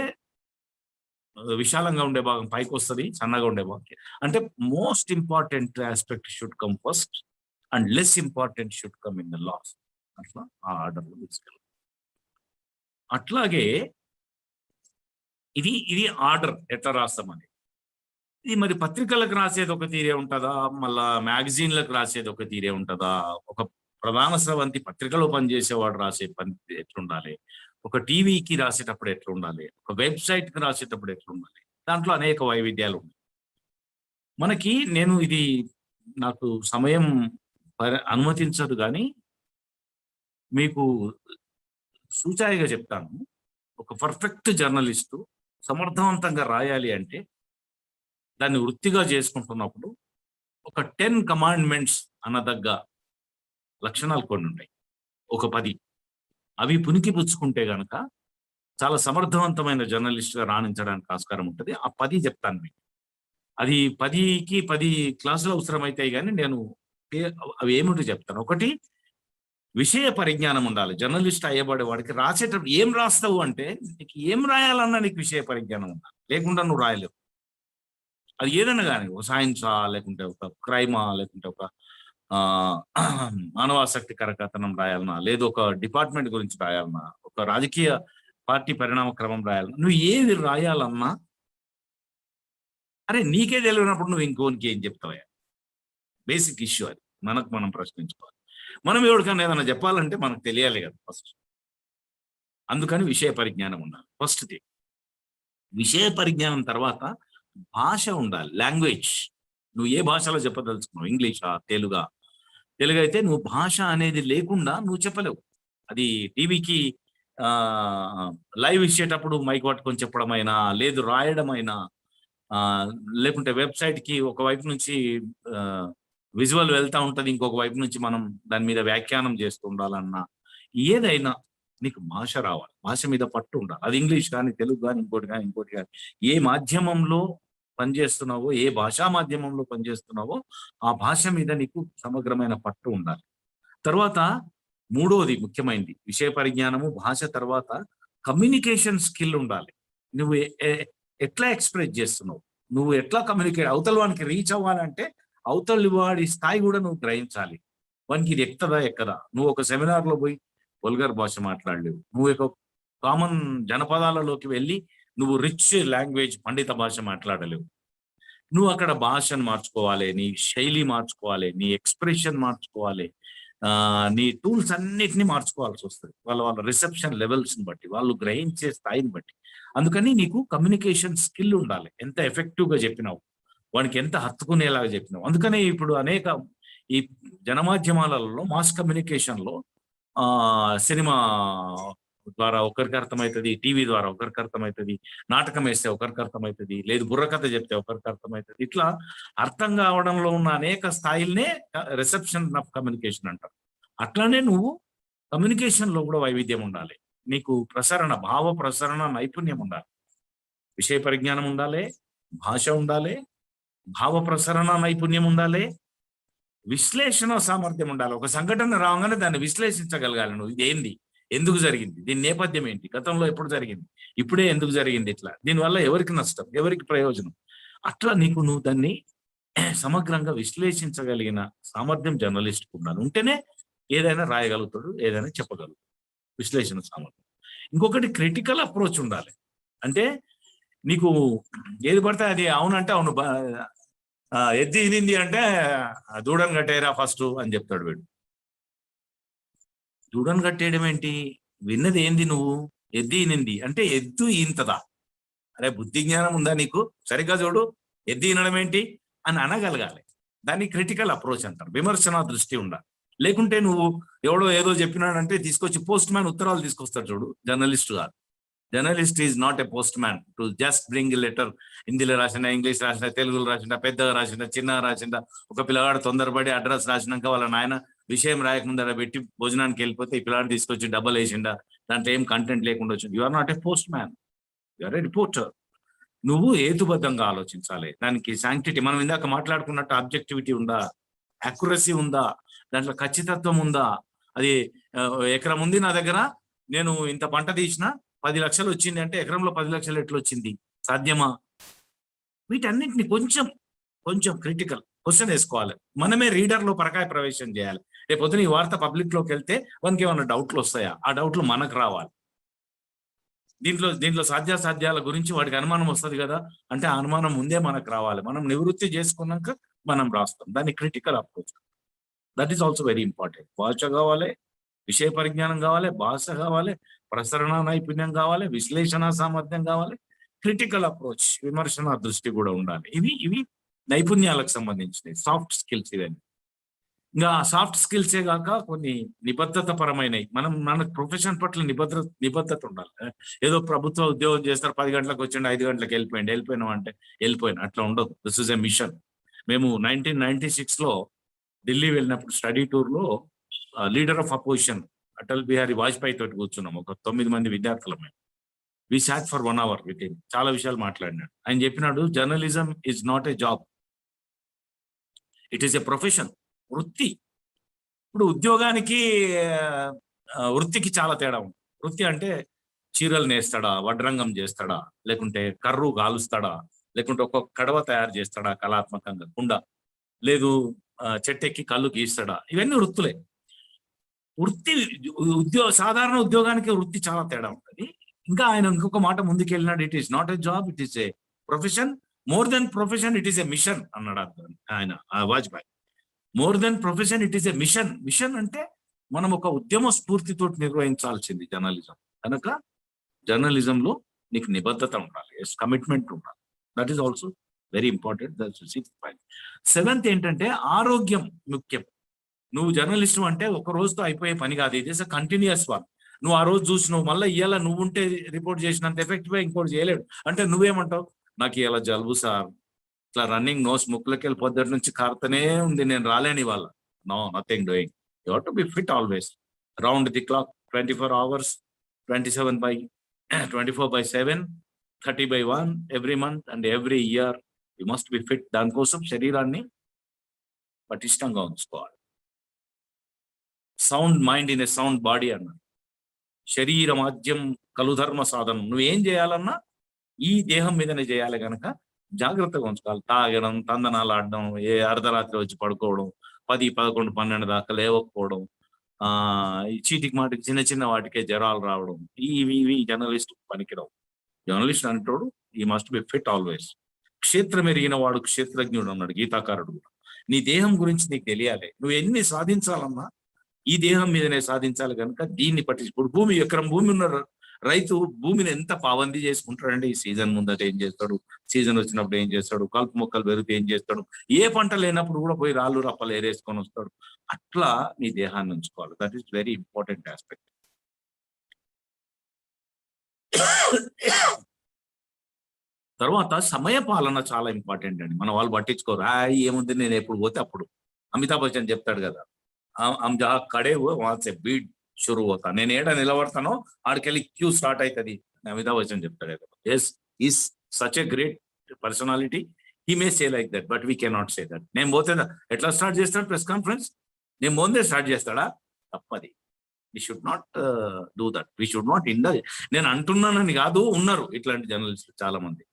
విశాలంగా ఉండే భాగం పైకొస్తది. సన్నగా ఉండే భాగం. అంటే most important aspect should come first and less important should come in the last. అట్లా ఆ ఆర్డర్‌లో తీసుకెళ్ళాలి. అట్లాగే ఇది ఆర్డర్ ఎట్లా రాస్తామని. ఇది మరి పత్రికలకు రాసేది ఒక తీరే ఉంటదా? మళ్ళా మ్యాగజైన్‌లకు రాసేది ఒక తీరే ఉంటదా? ఒక ప్రధాన స్రవంతి పత్రికలో పనిచేసేవాడు రాసే పని ఎట్లుండాలి? ఒక టీవీకి రాసేటప్పుడు ఎట్లుండాలి? ఒక వెబ్‌సైట్‌కి రాసేటప్పుడు ఎట్లుండాలి? దాంట్లో అనేక వైవిధ్యాలు ఉన్నాయి. మనకి నాకు సమయం అనుమతించదు గానీ, మీకు సూచాయిగా చెప్తాను. ఒక పర్ఫెక్ట్ జర్నలిస్టు సమర్థవంతంగా రాయాలి అంటే, దాన్ని వృత్తిగా చేసుకుంటున్నప్పుడు ఒక 10 కమాండ్‌మెంట్స్ అనదగ్గ లక్షణాలు కొన్నుంటాయి. ఒక 10 అవి పుణికిపుచ్చుకుంటే గనక చాలా సమర్థవంతమైన జర్నలిస్ట్‌గా రాణించడానికి ఆస్కారం ఉంటది. ఆ 10 చెప్తాను మీకు. అది 10కి 10 క్లాసులు అవసరమైతాయి గానీ నేను అవి ఏమిటో చెప్తాను. ఒకటి విషయ పరిజ్ఞానం ఉండాలి. జర్నలిస్ట్ అయ్యబడే వాడికి రాసేటప్పుడు ఏం రాస్తావు అంటే, నీకు ఏం రాయాలన్నా నీకు విషయ పరిజ్ఞానం ఉండాలి. లేకుండా నువ్వు రాయలేవు. అది ఏదైనా గాని ఒక సైన్సా, లేకుంటే ఒక క్రైమా, లేకుంటే ఒక ఆహ్, మానవాసక్తికర కథనం రాయాలన్నా, లేదు ఒక డిపార్ట్‌మెంట్ గురించి రాయాలన్నా, ఒక రాజకీయ పార్టీ పరిణామ క్రమం రాయాలన్నా, నువ్వు ఏది రాయాలన్నా, అరే నీకే తెలియనప్పుడు నువ్వు ఇంకోనికి ఏం చెప్తావయ్యా? బేసిక్ ఇష్యూ అది. మనకు మనం ప్రశ్నించుకోవాలి. మనం ఎవరికైనా ఏదైనా చెప్పాలంటే మనకు తెలియాలి కదా ఫస్ట్. అందుకని విషయ పరిజ్ఞానం ఉండాలి. First thing. విషయ పరిజ్ఞానం తర్వాత భాష ఉండాలి. లాంగ్వేజ్. నువ్వు ఏ భాషలో చెప్పదలుచుకున్నావు? ఇంగ్లీషా? తెలుగా? తెలుగైతే నువ్వు భాష అనేది లేకుండా నువ్వు చెప్పలేవు. అది టీవీకి లైవ్ ఇచ్చేటప్పుడు మైక్ పట్టుకొని చెప్పడమైనా, లేదు రాయడమైనా, లేకుంటే వెబ్సైట్కి ఒకవైపు నుంచి విజువల్ వెళ్తా ఉంటుంది, ఇంకొక వైపు నుంచి మనం దాని మీద వ్యాఖ్యానం చేస్తూ ఉండాలన్నా, ఏదైనా నీకు భాష రావాలి, భాష మీద పట్టు ఉండాలి. అది ఇంగ్లీష్ కానీ, తెలుగు కానీ, ఇంకోటి కానీ ఏ మాధ్యమంలో పనిచేస్తున్నావో, ఏ భాషా మాధ్యమంలో పనిచేస్తున్నావో ఆ భాష మీద నీకు సమగ్రమైన పట్టు ఉండాలి. తర్వాత మూడోది ముఖ్యమైనది విషయ పరిజ్ఞానము, భాష తర్వాత కమ్యూనికేషన్ స్కిల్ ఉండాలి. నువ్వు ఎట్లా ఎక్స్ప్రెస్ చేస్తున్నావు, నువ్వు ఎట్లా కమ్యూనికేట్, అవతల వానికి రీచ్ అవ్వాలంటే అవతలి వాడి స్థాయి కూడా నువ్వు గ్రహించాలి. వానికి ఇది ఎక్కదా ఎక్కదా. నువ్వు ఒక సెమినార్ లో పోయి వల్గర్ భాష మాట్లాడలేవు. నువ్వు ఒక కామన్ జనపదాలలోకి వెళ్ళి నువ్వు రిచ్ లాంగ్వేజ్ పండిత భాష మాట్లాడలేవు. నువ్వు అక్కడ భాషను మార్చుకోవాలి, నీ శైలి మార్చుకోవాలి, నీ ఎక్స్ప్రెషన్ మార్చుకోవాలి, నీ టూల్స్ అన్నిటినీ మార్చుకోవాల్సి వస్తుంది వాళ్ళ రిసెప్షన్ లెవెల్స్ని బట్టి, వాళ్ళు గ్రహించే స్థాయిని బట్టి. అందుకని నీకు కమ్యూనికేషన్ స్కిల్ ఉండాలి. ఎంత ఎఫెక్టివ్గా చెప్పినావు, వానికి ఎంత హత్తుకునేలాగా చెప్పినావు. అందుకని ఇప్పుడు అనేక ఈ జనమాధ్యమాలలో మాస్ కమ్యూనికేషన్లో సినిమా ద్వారా ఒకరికి అర్థమవుతుంది, టీవీ ద్వారా ఒకరికి అర్థమవుతుంది, నాటకం వేస్తే ఒకరికి అర్థమవుతుంది, లేదు బుర్రకథ చెప్తే ఒకరికి అర్థమవుతుంది. ఇట్లా అర్థం కావడంలో ఉన్న అనేక స్థాయిలనే రిసెప్షన్ ఆఫ్ కమ్యూనికేషన్ అంటారు. అట్లానే నువ్వు కమ్యూనికేషన్లో కూడా వైవిధ్యం ఉండాలి. నీకు ప్రసరణ, భావ ప్రసరణ నైపుణ్యం ఉండాలి, విషయ పరిజ్ఞానం ఉండాలి, భాష ఉండాలి, భావ ప్రసరణ నైపుణ్యం ఉండాలి, విశ్లేషణ సామర్థ్యం ఉండాలి. ఒక సంఘటన రాగానే దాన్ని విశ్లేషించగలగాలి. నువ్వు ఇది ఏంది, ఎందుకు జరిగింది, దీని నేపథ్యం ఏంటి, గతంలో ఎప్పుడు జరిగింది, ఇప్పుడే ఎందుకు జరిగింది, ఇట్లా దీనివల్ల ఎవరికి నష్టం, ఎవరికి ప్రయోజనం, అట్లా నువ్వు దాన్ని సమగ్రంగా విశ్లేషించగలిగిన సామర్థ్యం జర్నలిస్ట్కి ఉండాలి. ఉంటేనే ఏదైనా రాయగలుగుతాడు, ఏదైనా చెప్పగలుగుతాడు. విశ్లేషణ సామర్థ్యం. ఇంకొకటి క్రిటికల్ అప్రోచ్ ఉండాలి. అంటే నీకు ఏది పడితే అది అవునంటే అవును, ఎద్ది ఇనింది అంటే దూడను కట్టేరా ఫస్ట్ అని చెప్తాడు వీడు. దూడను కట్టేయడం ఏంటి, విన్నది ఏంది నువ్వు, ఎద్ది ఇనింది అంటే ఎద్దు ఈంతదా, అరే బుద్ధి జ్ఞానం ఉందా నీకు, సరిగ్గా చూడు, ఎద్ది ఇనడం ఏంటి అని అనగలగాలి. దాన్ని క్రిటికల్ అప్రోచ్ అంటారు. విమర్శన దృష్టి ఉండాలి. లేకుంటే నువ్వు ఎవడో ఏదో చెప్పినాడంటే తీసుకొచ్చి పోస్ట్ మ్యాన్ ఉత్తరాలు తీసుకొస్తాడు చూడు, జర్నలిస్ట్ కాదు. Journalist is not a post man to just bring a letter. హిందీలో రాసిందా, ఇంగ్లీష్ రాసిందా, తెలుగులో రాసిందా, పెద్దగా రాసిందా, చిన్నగా రాసిందా, ఒక పిల్లగాడు తొందరపడి అడ్రస్ రాసినాక వాళ్ళ నాయన విషయం రాయకుండా పెట్టి భోజనానికి వెళ్ళిపోతే ఈ పిల్లగాడు తీసుకొచ్చి డబ్బులు వేసిండా, దాంట్లో ఏం కంటెంట్ లేకుండా వచ్చింది. You are not a postman, you are a reporter. నువ్వు హేతుబద్ధంగా ఆలోచించాలి. దానికి శాంక్టిటీ, మనం ఇందాక మాట్లాడుకున్నట్టు ఆబ్జెక్టివిటీ ఉందా, అక్యురసీ ఉందా, దాంట్లో ఖచ్చితత్వం ఉందా. అది ఎకరం ఉంది నా దగ్గర, నేను ఇంత పంట తీసిన 10 లక్షలు వచ్చింది అంటే ఎకరంలో 10 లక్షలు ఎట్లా వచ్చింది, సాధ్యమా? వీటన్నింటిని కొంచెం క్రిటికల్ క్వశ్చన్ వేసుకోవాలి. మనమే రీడర్లో పరకాయ ప్రవేశం చేయాలి. రేపొద్దున ఈ వార్త పబ్లిక్లోకి వెళ్తే మనకి ఏమైనా డౌట్లు వస్తాయా, ఆ డౌట్లు మనకు రావాలి. దీంట్లో సాధ్యాసాధ్యాల గురించి వాడికి అనుమానం వస్తుంది కదా, అంటే ఆ అనుమానం ముందే మనకు రావాలి. మనం నివృత్తి చేసుకున్నాక మనం రాస్తాం. దాన్ని critical approach. That is also very important. భాష కావాలి, విషయ పరిజ్ఞానం కావాలి, భాష కావాలి, ప్రసరణ నైపుణ్యం కావాలి, విశ్లేషణ సామర్థ్యం కావాలి, క్రిటికల్ అప్రోచ్, విమర్శన దృష్టి కూడా ఉండాలి. ఇవి నైపుణ్యాలకు సంబంధించినవి, సాఫ్ట్ స్కిల్స్. ఇవన్నీ ఇంకా సాఫ్ట్ స్కిల్సే కాక కొన్ని నిబద్ధత పరమైనవి. మన ప్రొఫెషన్ పట్ల నిబద్ధత ఉండాలి. ఏదో ప్రభుత్వ ఉద్యోగం చేస్తారు, 10 గంటలకు వచ్చిండు, 5 గంటలకు వెళ్ళిపోయినాం అంటే వెళ్ళిపోయినా, అట్లా ఉండదు. This is a mission. మేము 1996లో ఢిల్లీ వెళ్ళినప్పుడు స్టడీ టూర్ లో leader of opposition Atal Bihari Vajpayee తోటి కూర్చున్నాం, ఒక 9 మంది విద్యార్థులమే. We sat for 1 hour with him. చాలా విషయాలు మాట్లాడినాడు. ఆయన చెప్పినాడు, journalism is not a job, it is a profession, వృత్తి. ఇప్పుడు ఉద్యోగానికి వృత్తికి చాలా తేడా ఉంది. వృత్తి అంటే చీరలు నేస్తాడా, వడ్రంగం చేస్తాడా, లేకుంటే కర్రు కాలుస్తాడా, లేకుంటే ఒక కడవ తయారు చేస్తాడా కళాత్మకంగా, కుండ, లేదు చెట్టెక్కి కళ్ళు గీస్తాడా, ఇవన్నీ వృత్తులే. వృత్తి సాధారణ ఉద్యోగానికి వృత్తి చాలా తేడా ఉంటుంది. ఇంకా ఆయన ఇంకొక మాట ముందుకు వెళ్ళినాడు, it is not a job, it is a profession, more than profession it is a mission అన్నాడు ఆయన Vajpayee. More than profession it is a mission. Mission అంటే మనం ఒక ఉద్యమ స్ఫూర్తితో నిర్వహించాల్సింది జర్నలిజం. కనుక జర్నలిజంలో నీకు నిబద్ధత ఉండాలి, కమిట్మెంట్ ఉండాలి. That is also very important. That's 6th point. 7th ఏంటంటే ఆరోగ్యం ముఖ్యం. నువ్వు జర్నలిస్ట్ అంటే ఒక రోజుతో అయిపోయే పని కాదు, ఇది కంటిన్యూస్ వన్. నువ్వు ఆ రోజు చూసినావు, మళ్ళీ ఇవాళ నువ్వు ఉంటే రిపోర్ట్ చేసినంత ఎఫెక్టివ్ ఇంకోటి చేయలేడు. అంటే నువ్వేమంటావు, నాకు ఇలా జలుబు సార్, ఇట్లా రన్నింగ్ నోస్ ముక్కులకి వెళ్ళి పొద్దుటి నుంచి కారుతూనే ఉంది, నేను రాలేని వాళ్ళ. No, nothing doing. You have to be fit always, round the clock, 24 hours, 24/7, 30/1 every month and every year. You must be fit. దానికోసం శరీరాన్ని పటిష్టంగా ఉంచుకోవాలి. Sound mind in a sound body అన్నారు. శరీర మాధ్యం కలుధర్మ సాధనం. నువ్వేం చేయాలన్నా ఈ దేహం మీదనే చేయాలి కనుక జాగ్రత్తగా ఉంచుకోవాలి. తాగడం, తందనాలు ఆడడం, ఏ అర్ధరాత్రి వచ్చి పడుకోవడం, 10, 11, 12 దాకా లేవకపోవడం, ఈ చీటికి మాటికి చిన్న చిన్న వాటికే జ్వరాలు రావడం, ఇవి జర్నలిస్ట్ పనికిరావు. జర్నలిస్ట్ అంటాడు ఈ మస్ట్ బి ఫిట్ ఆల్వేస్. క్షేత్రం ఎరిగిన వాడు క్షేత్రజ్ఞుడు అన్నాడు గీతాకారుడు కూడా. నీ దేహం గురించి నీకు తెలియాలి. నువ్వు ఎన్ని సాధించాలన్నా ఈ దేహం మీదనే సాధించాలి కనుక దీన్ని పట్టించి. ఇప్పుడు భూమి, ఎకరం భూమి ఉన్న రైతు భూమిని ఎంత పాబందీ చేసుకుంటాడండి. ఈ సీజన్ ముందట ఏం చేస్తాడు, సీజన్ వచ్చినప్పుడు ఏం చేస్తాడు, కలుపు మొక్కలు పెరిగితే ఏం చేస్తాడు, ఏ పంట లేనప్పుడు కూడా పోయి రాళ్ళు రప్పలు ఏరేసుకొని వస్తాడు. అట్లా నీ దేహాన్ని ఉంచుకోవాలి. That is very important aspect. తర్వాత సమయ పాలన చాలా ఇంపార్టెంట్ అండి. మన వాళ్ళు పట్టించుకోరు. ఏముంది నేను ఎప్పుడు పోతే అప్పుడు. అమితాబ్ బచ్చన్ చెప్తాడు కదా, हम जहाँ खड़े हुए वहां से बीट शुरू होता. నేను ఏడ నిలబడతానో ఆడికెళ్ళి క్యూ స్టార్ట్ అవుతుంది. అమితాబ్ బచ్చన్ చెప్తాడు కదా. Yes, is such a great personality. He may say like that, but we cannot say that. నేను పోతే ఎట్లా స్టార్ట్ చేస్తాడు ప్రెస్ కాన్ఫరెన్స్? నేను ముందే స్టార్ట్ చేస్తాడా? తప్పది. We should not do that. We should not indulge. నేను అంటున్నానని కాదు, ఉన్నారు ఇట్లాంటి జర్నలిస్టులు చాలా మంది.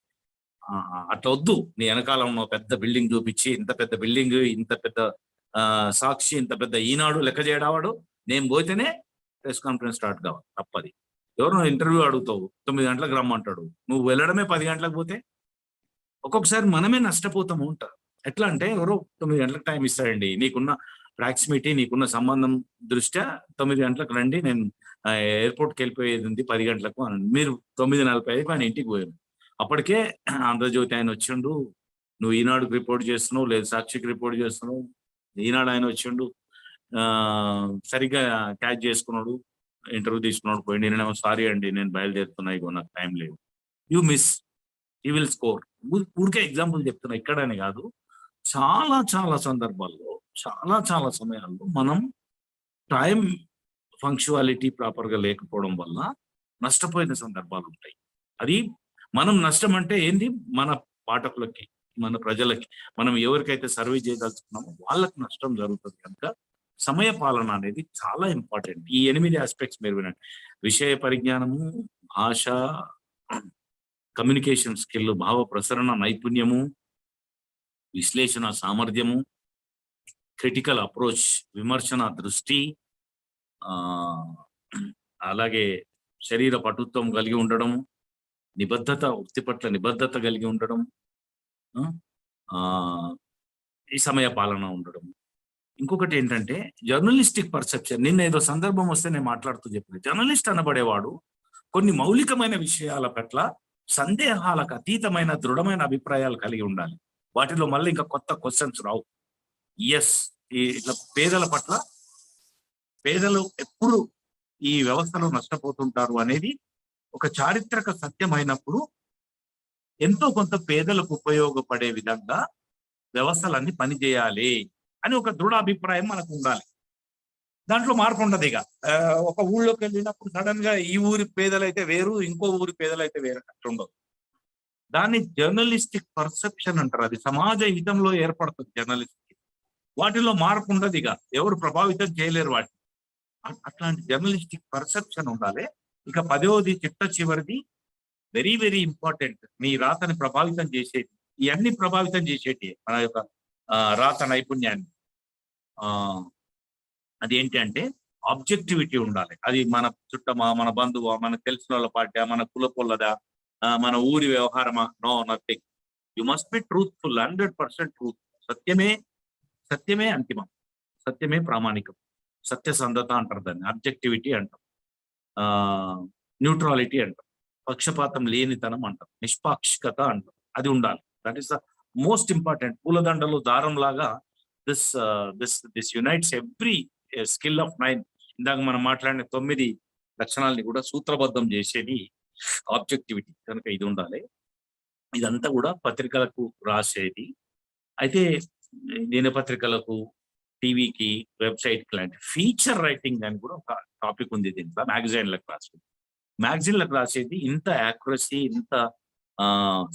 అట్లా వద్దు. నీ వెనకాల ఉన్న పెద్ద బిల్డింగ్ చూపించి, ఇంత పెద్ద బిల్డింగ్, ఇంత పెద్ద సాక్షి, ఇంత పెద్ద ఈనాడు లెక్క చేయడావాడు, నేను పోతేనే ప్రెస్ కాన్ఫరెన్స్ స్టార్ట్ కావాలి. తప్పది. ఎవరు ఇంటర్వ్యూ అడుగుతావు, 9 గంటలకు రమ్మంటాడు, నువ్వు వెళ్ళడమే 10 గంటలకు పోతే ఒక్కొక్కసారి మనమే నష్టపోతాము ఉంటారు. ఎట్లా అంటే ఎవరో 9 గంటలకు టైం ఇస్తాడండి, నీకున్న ప్రాక్సిమిటీ, నీకున్న సంబంధం దృష్ట్యా 9 గంటలకు రండి, నేను ఎయిర్పోర్ట్కి వెళ్ళిపోయేది ఉంది 10 గంటలకు అని. మీరు 9:45 ఆయన ఇంటికి పోయారు. అప్పటికే ఆంధ్రజ్యోతి ఆయన వచ్చిండు, నువ్వు ఈనాడుకి రిపోర్ట్ చేస్తున్నావు, లేదు సాక్షికి రిపోర్ట్ చేస్తున్నావు. ఈనాడు ఆయన వచ్చిండు, సరిగ్గా క్యాచ్ చేసుకున్నాడు, ఇంటర్వ్యూ తీసుకున్నాడు, పోయింది. నేనేమో సారీ అండి నేను బయలుదేరుతున్నా, ఇగో నాకు టైం లేదు. You miss, you will score. ఊరికే ఎగ్జాంపుల్ చెప్తున్నా, ఇక్కడనే కాదు, చాలా చాలా సందర్భాల్లో, చాలా చాలా సమయాల్లో మనం టైం ఫంక్చువాలిటీ ప్రాపర్గా లేకపోవడం వల్ల నష్టపోయిన సందర్భాలు ఉంటాయి. అది మనం నష్టం అంటే ఏంది, మన పాఠకులకి, మన ప్రజలకి, మనం ఎవరికైతే సర్వీస్ చేయదలుచుకున్నామో వాళ్ళకి నష్టం జరుగుతుంది కనుక సమయ పాలన అనేది చాలా ఇంపార్టెంట్. ఈ 8 ఆస్పెక్ట్స్ మీరు వినండి. విషయ పరిజ్ఞానము, భాష, కమ్యూనికేషన్ స్కిల్, భావ ప్రసరణ నైపుణ్యము, విశ్లేషణ సామర్థ్యము, క్రిటికల్ అప్రోచ్, విమర్శన దృష్టి, అలాగే శరీర పటుత్వం కలిగి ఉండడం, నిబద్ధత, వృత్తి పట్ల నిబద్ధత కలిగి ఉండడం, ఈ సమయ పాలన ఉండడం. ఇంకొకటి ఏంటంటే జర్నలిస్టిక్ పర్సెప్షన్. నిన్న ఏదో సందర్భం వస్తే నేను మాట్లాడుతూ చెప్పిన, జర్నలిస్ట్ అనబడేవాడు కొన్ని మౌలికమైన విషయాల పట్ల సందేహాలకు అతీతమైన దృఢమైన అభిప్రాయాలు కలిగి ఉండాలి. వాటిలో మళ్ళీ ఇంకా కొత్త క్వశ్చన్స్ రావు. ఎస్, ఇట్లా పేదల పట్ల, పేదలు ఎప్పుడు ఈ వ్యవస్థలో నష్టపోతుంటారు అనేది ఒక చారిత్రక సత్యమైనప్పుడు ఎంతో కొంత పేదలకు ఉపయోగపడే విధంగా వ్యవస్థలన్నీ పనిచేయాలి అని ఒక దృఢ అభిప్రాయం మనకు ఉండాలి. దాంట్లో మార్పు ఉండదు. ఇక ఒక ఊళ్ళోకి వెళ్ళినప్పుడు సడన్ గా ఈ ఊరి పేదలైతే వేరు, ఇంకో ఊరి పేదలైతే వేరు అట్లా ఉండదు. దాన్ని జర్నలిస్టిక్ పర్సెప్షన్ అంటారు. అది సమాజ హితంలో ఏర్పడుతుంది జర్నలిస్ట్. వాటిలో మార్పు ఉండదు. ఇక ఎవరు ప్రభావితం చేయలేరు వాటిని. అట్లాంటి జర్నలిస్టిక్ పర్సెప్షన్ ఉండాలి. ఇక 10వది, చిట్ట చివరిది, వెరీ వెరీ ఇంపార్టెంట్, నీ రాతని ప్రభావితం చేసేది, ఇవన్నీ ప్రభావితం చేసేటి మన యొక్క రాత నైపుణ్యాన్ని. అదేంటి అంటే ఆబ్జెక్టివిటీ ఉండాలి. అది మన చుట్టమా, మన బంధువా, మనకు తెలిసిన వాళ్ళ పార్టీ, మన కులపొల్లదా, మన ఊరి వ్యవహారమా? No, nothing. You must be truthful, 100% truth. సత్యమే అంతిమం, సత్యమే ప్రామాణికం. సత్యసంధత అంటారు దాన్ని, ఆబ్జెక్టివిటీ అంటాం, న్యూట్రాలిటీ అంటాం, పక్షపాతం లేనితనం అంటాం, నిష్పాక్షికత అంటాం. అది ఉండాలి. That is the most important. పూలదండలు దారం లాగా this unites every skill of 9. ఇందాక మనం మాట్లాడిన 9 లక్షణాలని కూడా సూత్రబద్ధం చేసేది ఆబ్జెక్టివిటీ కనుక ఇది ఉండాలి. ఇదంతా కూడా పత్రికలకు రాసేది. అయితే దినపత్రికలకు, టీవీకి, వెబ్‌సైట్‌కి లాంటి ఫీచర్ రైటింగ్ అని కూడా ఒక టాపిక్ ఉంది దీంట్లో. మ్యాగజైన్‌లకు రాసేది. మ్యాగజైన్‌లకు రాసేది ఇంత యాక్యురసీ, ఇంత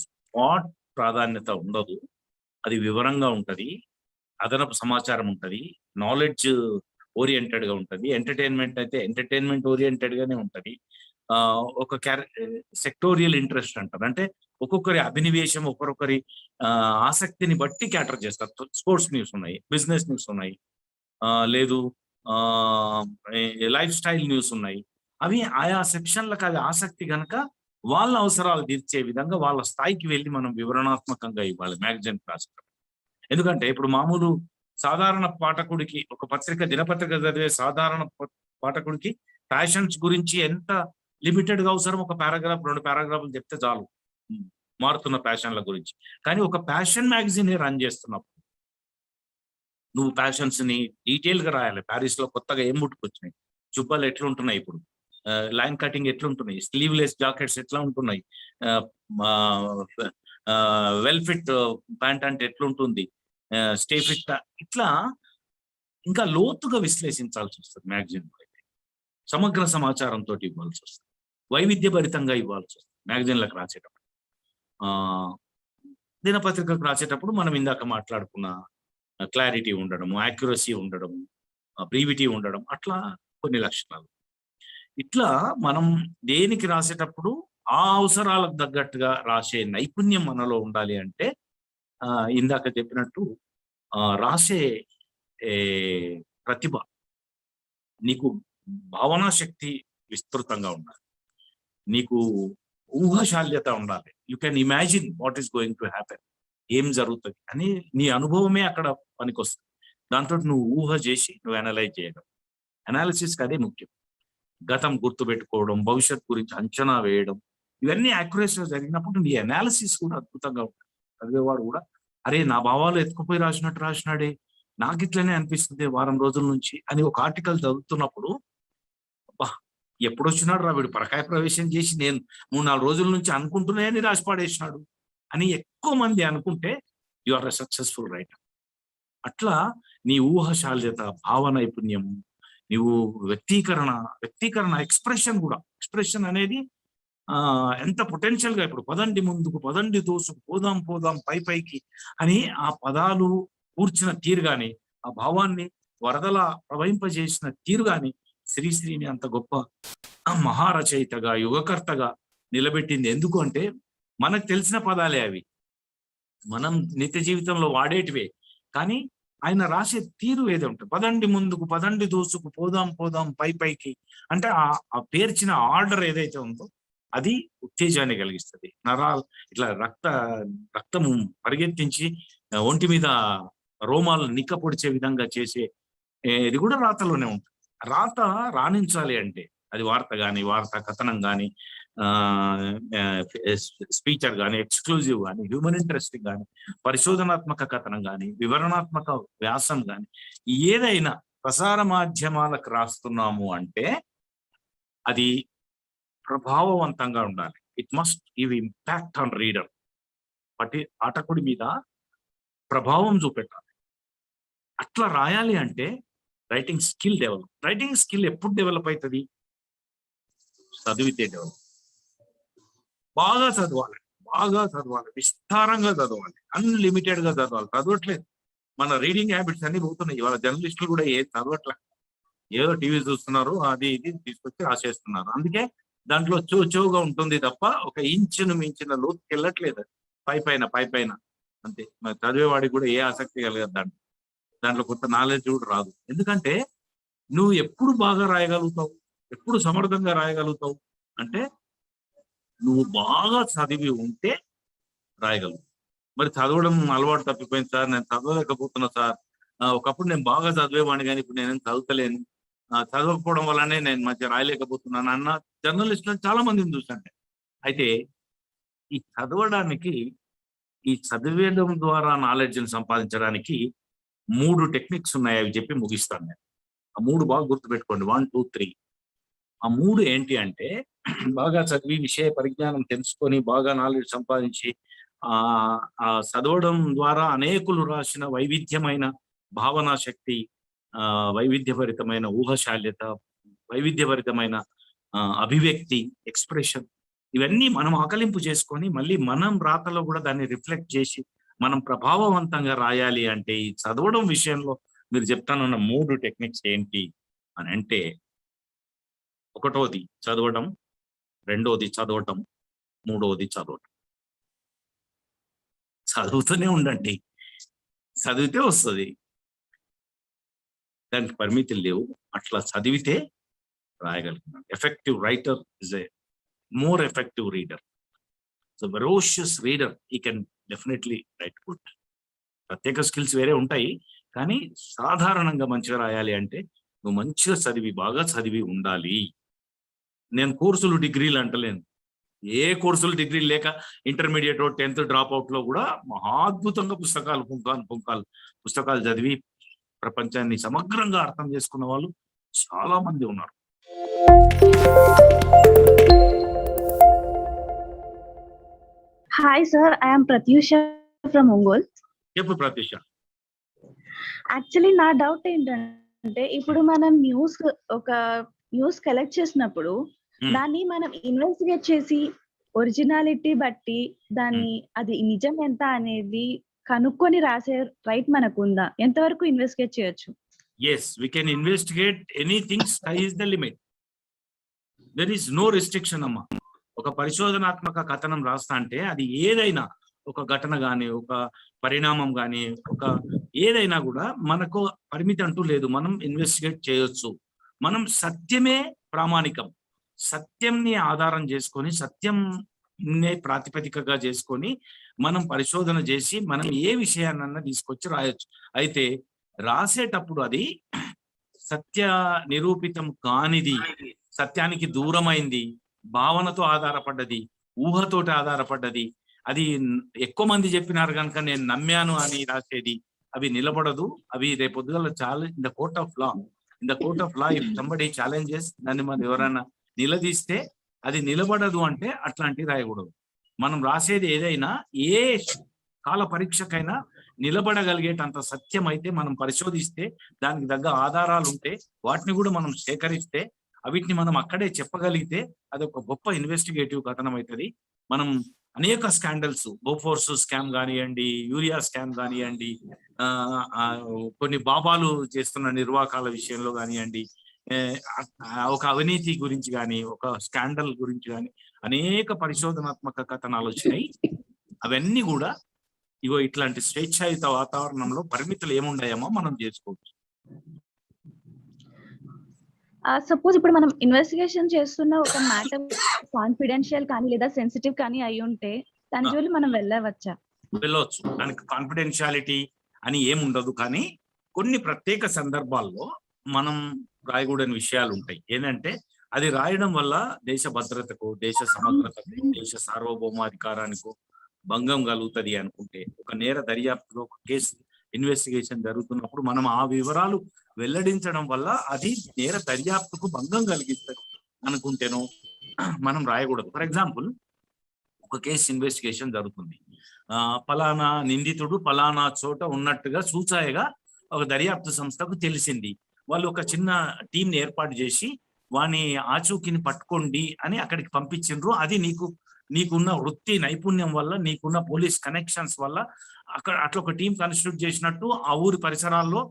స్పాట్ ప్రాధాన్యత ఉండదు. అది వివరంగా ఉంటది. అదనపు సమాచారం ఉంటది. నాలెడ్జ్ ఓరియెంటెడ్‌గా ఉంటది. ఎంటర్‌టైన్‌మెంట్ అయితే ఎంటర్‌టైన్‌మెంట్ ఓరియెంటెడ్‌గానే ఉంటది. ఒక సెక్టోరియల్ ఇంట్రెస్ట్ అంటారు. అంటే ఒక్కొక్కరి అభినివేశం, ఒక్కొక్కరి ఆసక్తిని బట్టి క్యాటర్ చేస్తారు. స్పోర్ట్స్ న్యూస్ ఉన్నాయి, బిజినెస్ న్యూస్ ఉన్నాయి, లేదు ఆహ్, లైఫ్ స్టైల్ న్యూస్ ఉన్నాయి. అవి ఆయా సెక్షన్‌లకు అవి ఆసక్తి గనక వాళ్ళ అవసరాలు తీర్చే విధంగా వాళ్ళ స్థాయికి వెళ్లి మనం వివరణాత్మకంగా ఇవ్వాలి మ్యాగజైన్ రాసేటప్పుడు. ఎందుకంటే ఇప్పుడు మామూలు సాధారణ పాఠకుడికి ఒక దినపత్రిక చదివే సాధారణ పాఠకుడికి ఫ్యాషన్స్ గురించి ఎంత లిమిటెడ్‌గా అవసరం, ఒక పారాగ్రాఫ్, 2 పారాగ్రాఫ్‌లు చెప్తే చాలు. హ్మ్. మారుతున్న ఫ్యాషన్‌ల గురించి. కానీ ఒక ఫ్యాషన్ మ్యాగజైనే రన్ చేస్తున్నప్పుడు నువ్వు ఫ్యాషన్స్‌ని డీటెయిల్‌గా రాయాలి. పారిస్‌లో కొత్తగా ఏం పుట్టుకొచ్చినాయి? జుబ్బాలు ఎట్లుంటున్నాయి ఇప్పుడు? లైన్ కటింగ్ ఎట్లుంటున్నాయి? స్లీవ్‌లెస్ జాకెట్స్ ఎట్లా ఉంటున్నాయి? Ah, ah, well fit pant అంటే ఎట్లుంటుంది? స్టే ఫిట్టా? ఇట్లా ఇంకా లోతుగా విశ్లేషించాల్సొస్తది మ్యాగజైన్‌లో అయితే. సమగ్ర సమాచారంతోటి ఇవ్వాల్సొస్తది. వైవిధ్యభరితంగా ఇవ్వాల్సొస్తది మ్యాగజైన్‌లకు రాసేటప్పుడు. ఆహ్, దినపత్రికలకు రాసేటప్పుడు మనం ఇందాక మాట్లాడుకున్న క్లారిటీ ఉండడము, యాక్యురసీ ఉండడము, బ్రీవిటీ ఉండడం, అట్లా కొన్ని లక్షణాలు. ఇట్లా మనం దేనికి రాసేటప్పుడు ఆ అవసరాలకు తగ్గట్టుగా రాసే నైపుణ్యం మనలో ఉండాలి అంటే ఇందాక చెప్పినట్టు రాసే ఏ ప్రతిభ, నీకు భావనా శక్తి విస్తృతంగా ఉండాలి. నీకు ఊహాశాల్యత ఉండాలి. You can imagine what is going to happen. ఏం జరుగుతది అని నీ అనుభవమే అక్కడ పనికొస్తది. దాంతోటి నువ్వు ఊహ చేసి నువ్వు అనలైజ్ చేయడం. అనాలిసిస్‌కి అదే ముఖ్యం. గతం గుర్తుపెట్టుకోవడం, భవిష్యత్తు గురించి అంచనా వేయడం, ఇవన్నీ యాక్యురసీ‌గా జరిగినప్పుడు నీ అనాలిసిస్ కూడా అద్భుతంగా ఉంటుంది. చదివేవాడు కూడా అరే! నా భావాలు ఎత్తుకుపోయి రాసినట్టు రాసినాడే, నాకిట్లనే అనిపిస్తుంది వారం రోజుల నుంచి అని ఒక ఆర్టికల్ చదువుతున్నప్పుడు, అబ్బా! ఎప్పుడొచ్చినాడురా వీడు పరకాయ ప్రవేశం చేసి నేను 3, 4 రోజుల నుంచి అనుకుంటూనే అని రాసి పడేసినాడు అని ఎక్కువ మంది అనుకుంటే you are a successful writer. అట్లా నీ ఊహశాల్యత, భావ నైపుణ్యం, నీవు వ్యక్తీకరణ ఎక్స్‌ప్రెషన్ అనేది ఎంత పొటెన్షియల్‌గా ఇప్పుడు పదండి ముందుకు, పదండి దోసుకు, పోదాం పోదాం పైకి అని ఆ పదాలు కూర్చిన తీరు గాని, ఆ భావాన్ని వరదలా ప్రవహింపజేసిన తీరు గాని శ్రీశ్రీని అంత గొప్ప మహారచయితగా, యుగకర్తగా నిలబెట్టింది. ఎందుకు అంటే మనకు తెలిసిన పదాలే అవి. మనం నిత్య జీవితంలో వాడేటివే. కానీ ఆయన రాసే తీరు ఏదో ఉంటది. పదండి ముందుకు, పదండి దూసుకు, పోదాం పోదాం పైకి అంటే ఆ పేర్చిన ఆర్డర్ ఏదైతే ఉందో అది ఉత్తేజాన్ని కలిగిస్తది. ఇట్లా రక్తము పరిగెత్తించి ఒంటి మీద రోమాలు నిక్కపొడిచే విధంగా చేసే ఇది కూడా రాతలోనే ఉంటది. రాత రాణించాలి అంటే అది వార్త గాని, వార్తా కథనం గాని, ఆహ్, ఆహ్, స్పీచర్ గాని, ఎక్స్‌క్లూజివ్ గాని, హ్యూమన్ ఇంట్రెస్టింగ్ గాని, పరిశోధనాత్మక కథనం గాని, వివరణాత్మక వ్యాసం గాని, ఏదైనా ప్రసార మాధ్యమాలకు రాస్తున్నాము అంటే అది ప్రభావవంతంగా ఉండాలి. It must give impact on reader. పాఠకుడి మీద ప్రభావం చూపెట్టాలి. అట్లా రాయాలి అంటే రైటింగ్ స్కిల్ ఎప్పుడు డెవలప్ అయితది? చదివితే డెవలప్. బాగా చదవాలి. బాగా చదవాలి. విస్తారంగా చదవాలి. అన్‌లిమిటెడ్‌గా చదవాలి. చదవట్లేదు. మన రీడింగ్ హ్యాబిట్స్ అన్నీ పోతున్నాయి. ఇవాళ జర్నలిస్టులు కూడా ఏది చదవట్ల. ఏదో టీవీ చూస్తున్నారు. అది ఇది తీసుకొచ్చి రాసేస్తున్నారు. అందుకే దాంట్లో చోగా ఉంటుంది తప్ప ఒక ఇంచును మించిన లోతుకెళ్ళట్లేదు. పైపైన అంతే. మరి చదివేవాడికి కూడా ఏ ఆసక్తి కలగదు దాంట్లో. దాంట్లో కొత్త నాలెడ్జ్ కూడా రాదు. ఎందుకంటే నువ్వు ఎప్పుడు బాగా రాయగలుగుతావు? ఎప్పుడు సమర్థంగా రాయగలుగుతావు? అంటే నువ్వు బాగా చదివి ఉంటే రాయగలవు. మరి చదవడం అలవాటు తప్పిపోయింది సార్. నేను చదవలేకపోతున్నా సార్. ఒకప్పుడు నేను బాగా చదివేవాడిని గానీ ఇప్పుడు నేనేం చదువుతలేను. చదవకపోవడం వల్లనే నేను మంచిగా రాయలేకపోతున్నాను అన్న జర్నలిస్టులను చాలా మందిని చూసాను నేను. అయితే ఈ చదవడానికి, ఈ చదివేయడం ద్వారా నాలెడ్జ్‌ని సంపాదించడానికి 3 టెక్నిక్స్ ఉన్నాయి. అవి చెప్పి ముగిస్తాను నేను. ఆ 3 బాగా గుర్తుపెట్టుకోండి. 1, 2, 3. ఆ 3 ఏంటి అంటే బాగా చదివి విషయ పరిజ్ఞానం తెలుసుకొని, బాగా నాలెడ్జ్ సంపాదించి, ఆ చదవడం ద్వారా అనేకులు రాసిన వైవిధ్యమైన భావనా శక్తి, వైవిధ్యభరితమైన ఊహశాల్యత, వైవిధ్యభరితమైన అభివ్యక్తి, ఎక్స్ప్రెషన్, ఇవన్నీ మనం ఆకలింపు చేసుకొని మళ్ళీ మనం రాతలో కూడా దాన్ని రిఫ్లెక్ట్ చేసి మనం ప్రభావవంతంగా రాయాలి అంటే ఈ చదవడం విషయంలో మీరు చెప్తానన్న 3 టెక్నిక్స్ ఏంటి అని అంటే, ఒకటోది చదవడం, రెండోది చదవటం, మూడోది చదవటం. చదువుతూనే ఉండండి, చదివితే వస్తుంది, దానికి పరిమితులు లేవు. అట్లా చదివితే రాయగలుగుతున్నాం. Effective writer is a more effective reader. So ferocious reader he can definitely write good. ప్రత్యేక స్కిల్స్ వేరే ఉంటాయి, కానీ సాధారణంగా మంచిగా రాయాలి అంటే నువ్వు మంచిగా చదివి, బాగా చదివి ఉండాలి. నేను కోర్సులు డిగ్రీలు అంటలేను. ఏ కోర్సులు డిగ్రీ లేక ఇంటర్మీడియట్ 10th డ్రాప్ అవుట్ లో కూడా మహాద్భుతంగా పుస్తకాలు పుస్తకాలు చదివి ప్రపంచాన్ని సమగ్రంగా అర్థం చేసుకున్న వాళ్ళు చాలా మంది ఉన్నారు. Hi sir, I am Pratyusha from Ongole. చెప్పు ప్రత్యూష. యాక్చువల్లీ నా డౌట్ ఏంటంటే, ఇప్పుడు మనం న్యూస్ కలెక్ట్ చేసినప్పుడు దాన్ని మనం ఇన్వెస్టిగేట్ చేసి ఒరిజినాలిటీ బట్టి దాన్ని అది నిజం ఎంత అనేది కనుక్కొని రాసే రైట్ మనకు ఉందా? ఎంతవరకు ఇన్వెస్టిగేట్ చేయొచ్చు? Yes, we can investigate anything. Sky is the limit. There is no restriction అమ్మా. ఒక పరిశోధనాత్మక కథనం రాస్తా అంటే అది ఏదైనా, ఒక ఘటన గాని, ఒక పరిణామం గాని, ఒక ఏదైనా కూడా మనకు పరిమితి అంటూ లేదు. మనం ఇన్వెస్టిగేట్ చేయొచ్చు. మనం సత్యమే ప్రామాణికం, సత్యంని ఆధారం చేసుకొని, సత్యంనే ప్రాతిపదికగా చేసుకొని మనం పరిశోధన చేసి మనం ఏ విషయాన్నన్నా తీసుకొచ్చి రాయొచ్చు. అయితే రాసేటప్పుడు అది సత్య నిరూపితం కానిది, సత్యానికి దూరమైంది, భావనతో ఆధారపడ్డది, ఊహతోటి ఆధారపడ్డది, అది ఎక్కువ మంది చెప్పినారు కనుక నేను నమ్మాను అని రాసేది, అవి నిలబడదు. అవి రేపొద్దుగల challenge in the court of law if somebody challenges, దాన్ని మనం ఎవరైనా నిలదీస్తే అది నిలబడదు అంటే అట్లాంటివి రాయకూడదు. మనం రాసేది ఏదైనా ఏ కాల పరీక్షకైనా నిలబడగలిగేటంత సత్యం అయితే మనం పరిశోధిస్తే, దానికి తగ్గ ఆధారాలు ఉంటే, వాటిని కూడా మనం సేకరిస్తే, వీటిని మనం అక్కడే చెప్పగలిగితే అది ఒక గొప్ప ఇన్వెస్టిగేటివ్ కథనం అవుతుంది. మనం అనేక స్కాండల్స్, బోఫోర్స్ స్కామ్ కానివ్వండి, యూరియా స్కామ్ కానివ్వండి, కొన్ని బాబాలు చేస్తున్న నిర్వాకాల విషయంలో కానివ్వండి, ఒక అవినీతి గురించి కానీ, ఒక స్కాండల్ గురించి కానీ అనేక పరిశోధనాత్మక కథనాలు వచ్చినాయి. అవన్నీ కూడా ఇగో ఇట్లాంటి స్వేచ్ఛాయుత వాతావరణంలో పరిమితులు ఏముండాయేమో మనం చేసుకోవచ్చు. సపోజ్ ఇప్పుడు మనం ఇన్వెస్టిగేషన్ చేస్తున్న ఒక మ్యాటర్ కాన్ఫిడెన్షియల్ కానీ లేదా సెన్సిటివ్ కానీ అయి ఉంటే దాని జోలి మనం వెళ్ళవచ్చు. దానికి కాన్ఫిడెన్షియాలిటీ అని ఏముండదు, కానీ కొన్ని ప్రత్యేక సందర్భాల్లో మనం రాయకూడని విషయాలు ఉంటాయి. ఏంటంటే అది రాయడం వల్ల దేశ భద్రతకు, దేశ సమగ్రతకు, దేశ సార్వభౌమాధికారానికి భంగం కలుగుతుంది అనుకుంటే, ఒక నేర దర్యాప్తులో ఒక కేసు ఇన్వెస్టిగేషన్ జరుగుతున్నప్పుడు మనం ఆ వివరాలు వెల్లడించడం వల్ల అది నేర దర్యాప్తుకు భంగం కలిగిస్తుంది అనుకుంటేనో మనం రాయకూడదు. ఫర్ ఎగ్జాంపుల్, ఒక కేసు ఇన్వెస్టిగేషన్ జరుగుతుంది, ఫలానా నిందితుడు ఫలానా చోట ఉన్నట్టుగా సూచాయగా ఒక దర్యాప్తు సంస్థకు తెలిసింది. వాళ్ళు ఒక చిన్న టీంని ఏర్పాటు చేసి వాని ఆచూకీని పట్టుకోండి అని అక్కడికి పంపించిండ్రు. అది నీకున్న వృత్తి నైపుణ్యం వల్ల, నీకున్న పోలీస్ కనెక్షన్స్ వల్ల అక్కడ అట్లా ఒక టీం కాన్స్టిట్యూట్ చేసినట్టు ఆ ఊరి పరిసరాల్లో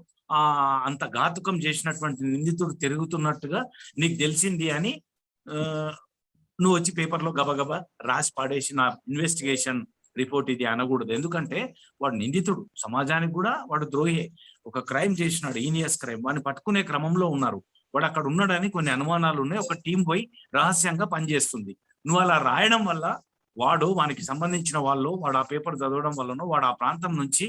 అంత ఘాతుకం చేసినటువంటి నిందితుడు తిరుగుతున్నట్టుగా నీకు తెలిసింది అని నువ్వు వచ్చి పేపర్లో గబగబా రాసి పాడేసి నా ఇన్వెస్టిగేషన్ రిపోర్ట్ ఇది అనకూడదు. ఎందుకంటే వాడు నిందితుడు, సమాజానికి కూడా వాడు ద్రోహే, ఒక క్రైమ్ చేసినాడు, ఈనియస్ క్రైమ్. వాడిని పట్టుకునే క్రమంలో ఉన్నారు, వాడు అక్కడ ఉన్నాడని కొన్ని అనుమానాలు ఉన్నాయి. ఒక టీం పోయి రహస్యంగా పనిచేస్తుంది. నువ్వు అలా రాయడం వల్ల వానికి సంబంధించిన వాడు ఆ పేపర్ చదవడం వల్లనో వాడు ఆ ప్రాంతం నుంచి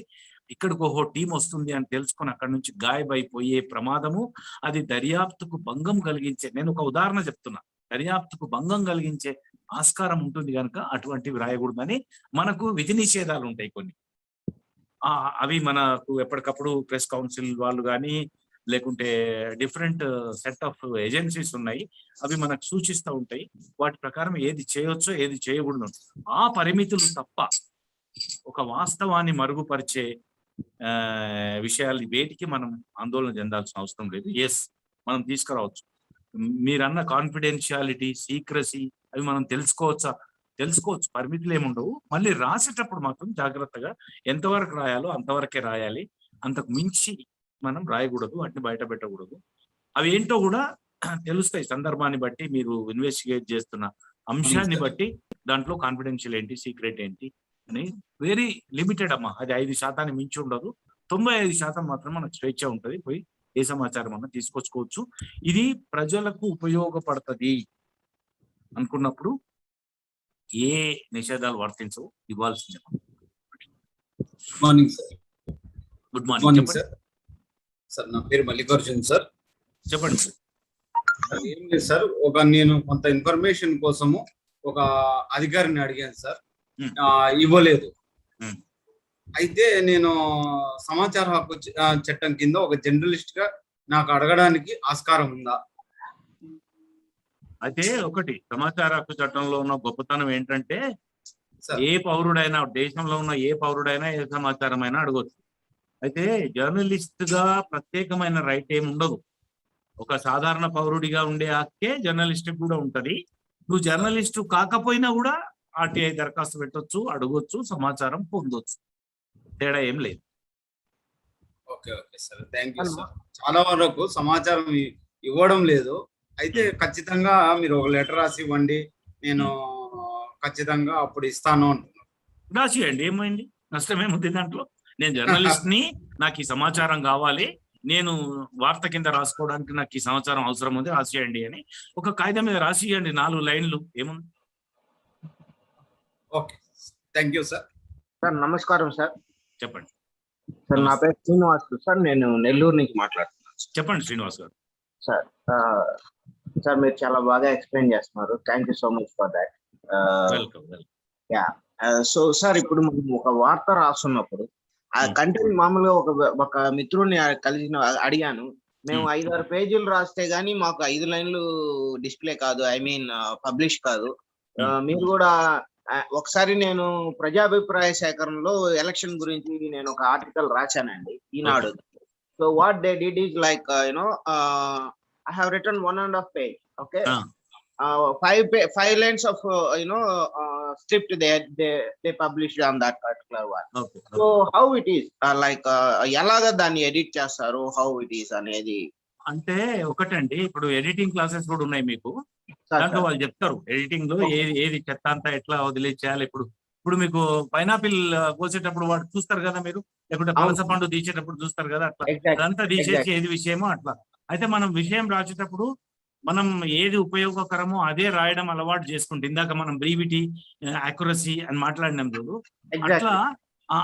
ఇక్కడికి ఓహో టీం వస్తుంది అని తెలుసుకొని అక్కడి నుంచి గాయబైపోయే ప్రమాదము, అది దర్యాప్తుకు భంగం కలిగించే, నేను ఒక ఉదాహరణ చెప్తున్నా, దర్యాప్తుకు భంగం కలిగించే ఆస్కారం ఉంటుంది కనుక అటువంటివి రాయకూడదని మనకు విధి నిషేధాలు ఉంటాయి కొన్ని. అవి మనకు ఎప్పటికప్పుడు ప్రెస్ కౌన్సిల్ వాళ్ళు కానీ లేకుంటే డిఫరెంట్ సెట్ ఆఫ్ ఏజెన్సీస్ ఉన్నాయి, అవి మనకు సూచిస్తూ ఉంటాయి. వాటి ప్రకారం ఏది చేయొచ్చో ఏది చేయకూడదు, ఆ పరిమితులు తప్ప ఒక వాస్తవాన్ని మరుగుపరిచే విషయాలు వేటికి మనం ఆందోళన చెందాల్సిన అవసరం లేదు. ఎస్, మనం తీసుకురావచ్చు. మీరన్న కాన్ఫిడెన్షియాలిటీ, సీక్రసీ అవి మనం తెలుసుకోవచ్చు, పరిమితులు ఏముండవు. మళ్ళీ రాసేటప్పుడు మాత్రం జాగ్రత్తగా ఎంతవరకు రాయాలో అంతవరకే రాయాలి, అంతకు మించి మనం రాయకూడదు, వాటిని బయట పెట్టకూడదు. అవి ఏంటో కూడా తెలుస్తాయి సందర్భాన్ని బట్టి, మీరు ఇన్వెస్టిగేట్ చేస్తున్న అంశాన్ని బట్టి దాంట్లో కాన్ఫిడెన్షియల్ ఏంటి, సీక్రెట్ ఏంటి అని వెరీ లిమిటెడ్ అమ్మా. అది 5% మించి ఉండదు. 95% మాత్రం మనకు స్వేచ్ఛ ఉంటుంది, పోయి ఏ సమాచారం అన్నా తీసుకొచ్చుకోవచ్చు. ఇది ప్రజలకు ఉపయోగపడుతుంది అనుకున్నప్పుడు ఏ నిషేధాలు వర్తించవు, ఇవ్వాల్సిందే. Morning sir. Good morning sir. Sir నా పేరు మల్లికార్జున్ సార్. చెప్పండి సార్. ఏం లేదు సార్, నేను కొంత ఇన్ఫర్మేషన్ కోసము ఒక అధికారిని అడిగాను సార్, ఇవ్వలేదు. అయితే నేను సమాచార హక్కు చట్టం కింద ఒక జర్నలిస్ట్ గా నాకు అడగడానికి ఆస్కారం ఉందా? అయితే ఒకటి, సమాచార హక్కు చట్టంలో ఉన్న గొప్పతనం ఏంటంటే ఏ పౌరుడైనా, దేశంలో ఉన్న ఏ పౌరుడైనా ఏ సమాచారం అయినా అడగొచ్చు. అయితే జర్నలిస్ట్ గా ప్రత్యేకమైన రైట్ ఏమి ఉండదు. ఒక సాధారణ పౌరుడిగా ఉండే హక్కే జర్నలిస్ట్ కూడా ఉంటది. నువ్వు జర్నలిస్టు కాకపోయినా కూడా ఆర్టీఐ దరఖాస్తు పెట్టొచ్చు, అడగొచ్చు, సమాచారం పొందొచ్చు, తేడా ఏం లేదు. Okay sir, thank you sir. చాలా వరకు సమాచారం ఇవ్వడం లేదు. అయితే ఖచ్చితంగా మీరు ఒక లెటర్ రాసి ఇవ్వండి, నేను ఖచ్చితంగా అప్పుడు ఇస్తాను అంటున్నాను. రాసియండి, ఏమైంది, నష్టమేముంది దాంట్లో? నేను జర్నలిస్ట్ ని, నాకు ఈ సమాచారం కావాలి, నేను వార్త కింద రాసుకోవడానికి నాకు ఈ సమాచారం అవసరం ఉంది, రాసియండి అని ఒక కాగితం మీద రాసియండి, 4 లైన్లు, ఏముంది. Okay, thank you sir. Sir నమస్కారం సార్. చెప్పండి సార్. నా పేరు శ్రీనివాస్ సార్, నేను నెల్లూరు నుంచి మాట్లాడుతున్నాను. చెప్పండి శ్రీనివాస్ గారు. సార్ సార్ మీరు చాలా బాగా ఎక్స్ప్లెయిన్ చేస్తున్నారు, thank you so much for that. Welcome. Yeah, so sir ఇప్పుడు మనం ఒక వార్త రాస్తున్నప్పుడు ఆ కంటెంట్ మామూలుగా ఒక మిత్రుడిని అడిగాను, మేము 5-6 పేజీలు రాస్తే గానీ మాకు 5 లైన్లు డిస్ప్లే కాదు, ఐ మీన్ పబ్లిష్ కాదు. మీరు కూడా ఒకసారి నేను ప్రజాభిప్రాయ సేకరణలో ఎలక్షన్ గురించి నేను ఒక ఆర్టికల్ రాశానండి Eenadu. So what they did is like I have written 1.5 page. Okay. 5 lines of script they published on that particular one. Okay. So how it is like ఎలాగా దాన్ని ఎడిట్ చేస్తారు, how it is అనేది అంటే ఒకటండి, ఇప్పుడు editing classes కూడా ఉన్నాయి మీకు, దాంట్లో వాళ్ళు చెప్తారు ఎడిటింగ్ లో ఏది చెత్త అంతా ఎట్లా వదిలేసేయాలి. ఇప్పుడు మీకు పైనాపిల్ కోసేటప్పుడు వాడు చూస్తారు కదా మీరు, లేకుంటే పనస పండు తీసేటప్పుడు చూస్తారు కదా, అట్లా అదంతా తీసేసి ఏది విషయమో అట్లా. అయితే మనం విషయం రాసేటప్పుడు మనం ఏది ఉపయోగకరమో అదే రాయడం అలవాటు చేసుకుంటే, ఇందాక మనం బ్రీవిటీ, యాక్యురసీ అని మాట్లాడినాం చూడు,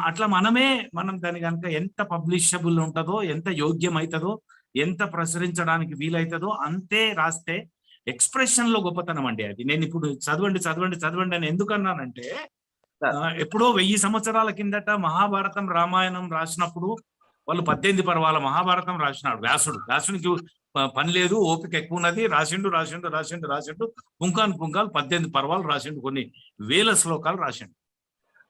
అట్లా మనం దాని కనుక ఎంత పబ్లిషబుల్ ఉంటుందో, ఎంత యోగ్యం అవుతుందో, ఎంత ప్రచురించడానికి వీలవుతుందో అంతే రాస్తే ఎక్స్ప్రెషన్ లో గొప్పతనం అండి అది. నేను ఇప్పుడు చదవండి అని ఎందుకన్నానంటే, ఎప్పుడో 1000 సంవత్సరాల కిందట మహాభారతం, రామాయణం రాసినప్పుడు వాళ్ళు 18 పర్వాల మహాభారతం రాసినాడు వ్యాసునికి పని లేదు, ఓపిక ఎక్కువ ఉన్నది, రాసిండు పుంకాలు 18 పర్వాలు రాసిండు, కొన్ని వేల శ్లోకాలు రాసిండు.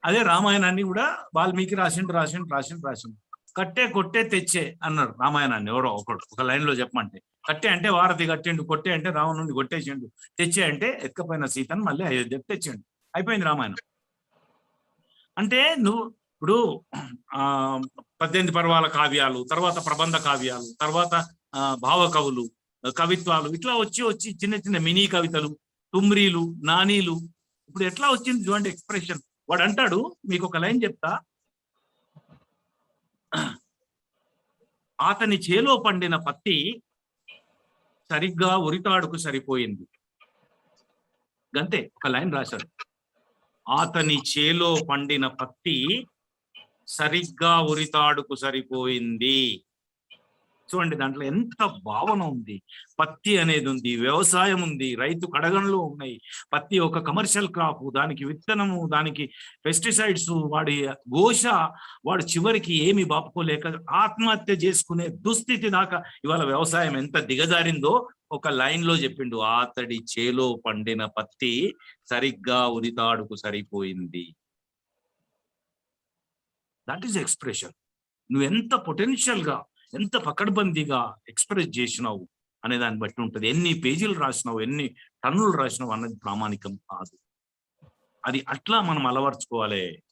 అదే రామాయణాన్ని కూడా వాల్మీకి రాసిండు. కట్టే కొట్టే తెచ్చే అన్నాడు రామాయణాన్ని ఎవరో ఒక లైన్ లో చెప్పమంటే. కట్టే అంటే వారధి కట్టిండు, కొట్టే అంటే రావణుని కొట్టేసిండు, తెచ్చే అంటే ఎత్తుకపోయిన సీతను మళ్ళీ అయోధ్యకు తెచ్చిండు, అయిపోయింది రామాయణం. అంటే నువ్వు ఇప్పుడు 18 పర్వాల కావ్యాలు, తర్వాత ప్రబంధ కావ్యాలు, తర్వాత భావ కవులు, కవిత్వాలు, ఇట్లా వచ్చి చిన్న మినీ కవితలు, తుమ్రీలు, నానీలు, ఇప్పుడు ఎట్లా వచ్చింది చూడండి ఎక్స్ప్రెషన్. వాడు అంటాడు, మీకు ఒక లైన్ చెప్తా, అతని చేలో పండిన పత్తి సరిగ్గా ఉరితాడుకు సరిపోయింది. గంతే, ఒక లైన్ రాశాడు, అతని చేలో పండిన పత్తి సరిగ్గా ఉరితాడుకు సరిపోయింది. చూడండి దాంట్లో ఎంత భావన ఉంది. పత్తి అనేది ఉంది, వ్యవసాయం ఉంది, రైతు కడగంలో ఉన్నాయి. పత్తి ఒక కమర్షియల్ క్రాప్, దానికి విత్తనము, దానికి పెస్టిసైడ్స్, వాడి ఘోష, వాడు చివరికి ఏమి బాపుకోలేక ఆత్మహత్య చేసుకునే దుస్థితి దాకా ఇవాళ వ్యవసాయం ఎంత దిగజారిందో ఒక లైన్ లో చెప్పిండు, అతడి చేలో పండిన పత్తి సరిగ్గా ఉరితాడుకు సరిపోయింది. That is expression. నువ్వు ఎంత పొటెన్షియల్ గా, ఎంత పకడ్బందీగా ఎక్స్ప్రెస్ చేసినావు అనే దాన్ని బట్టి ఉంటుంది. ఎన్ని పేజీలు రాసినావు, ఎన్ని టన్నులు రాసినావు అన్నది ప్రామాణికం కాదు. అది అట్లా మనం అలవర్చుకోవాలి.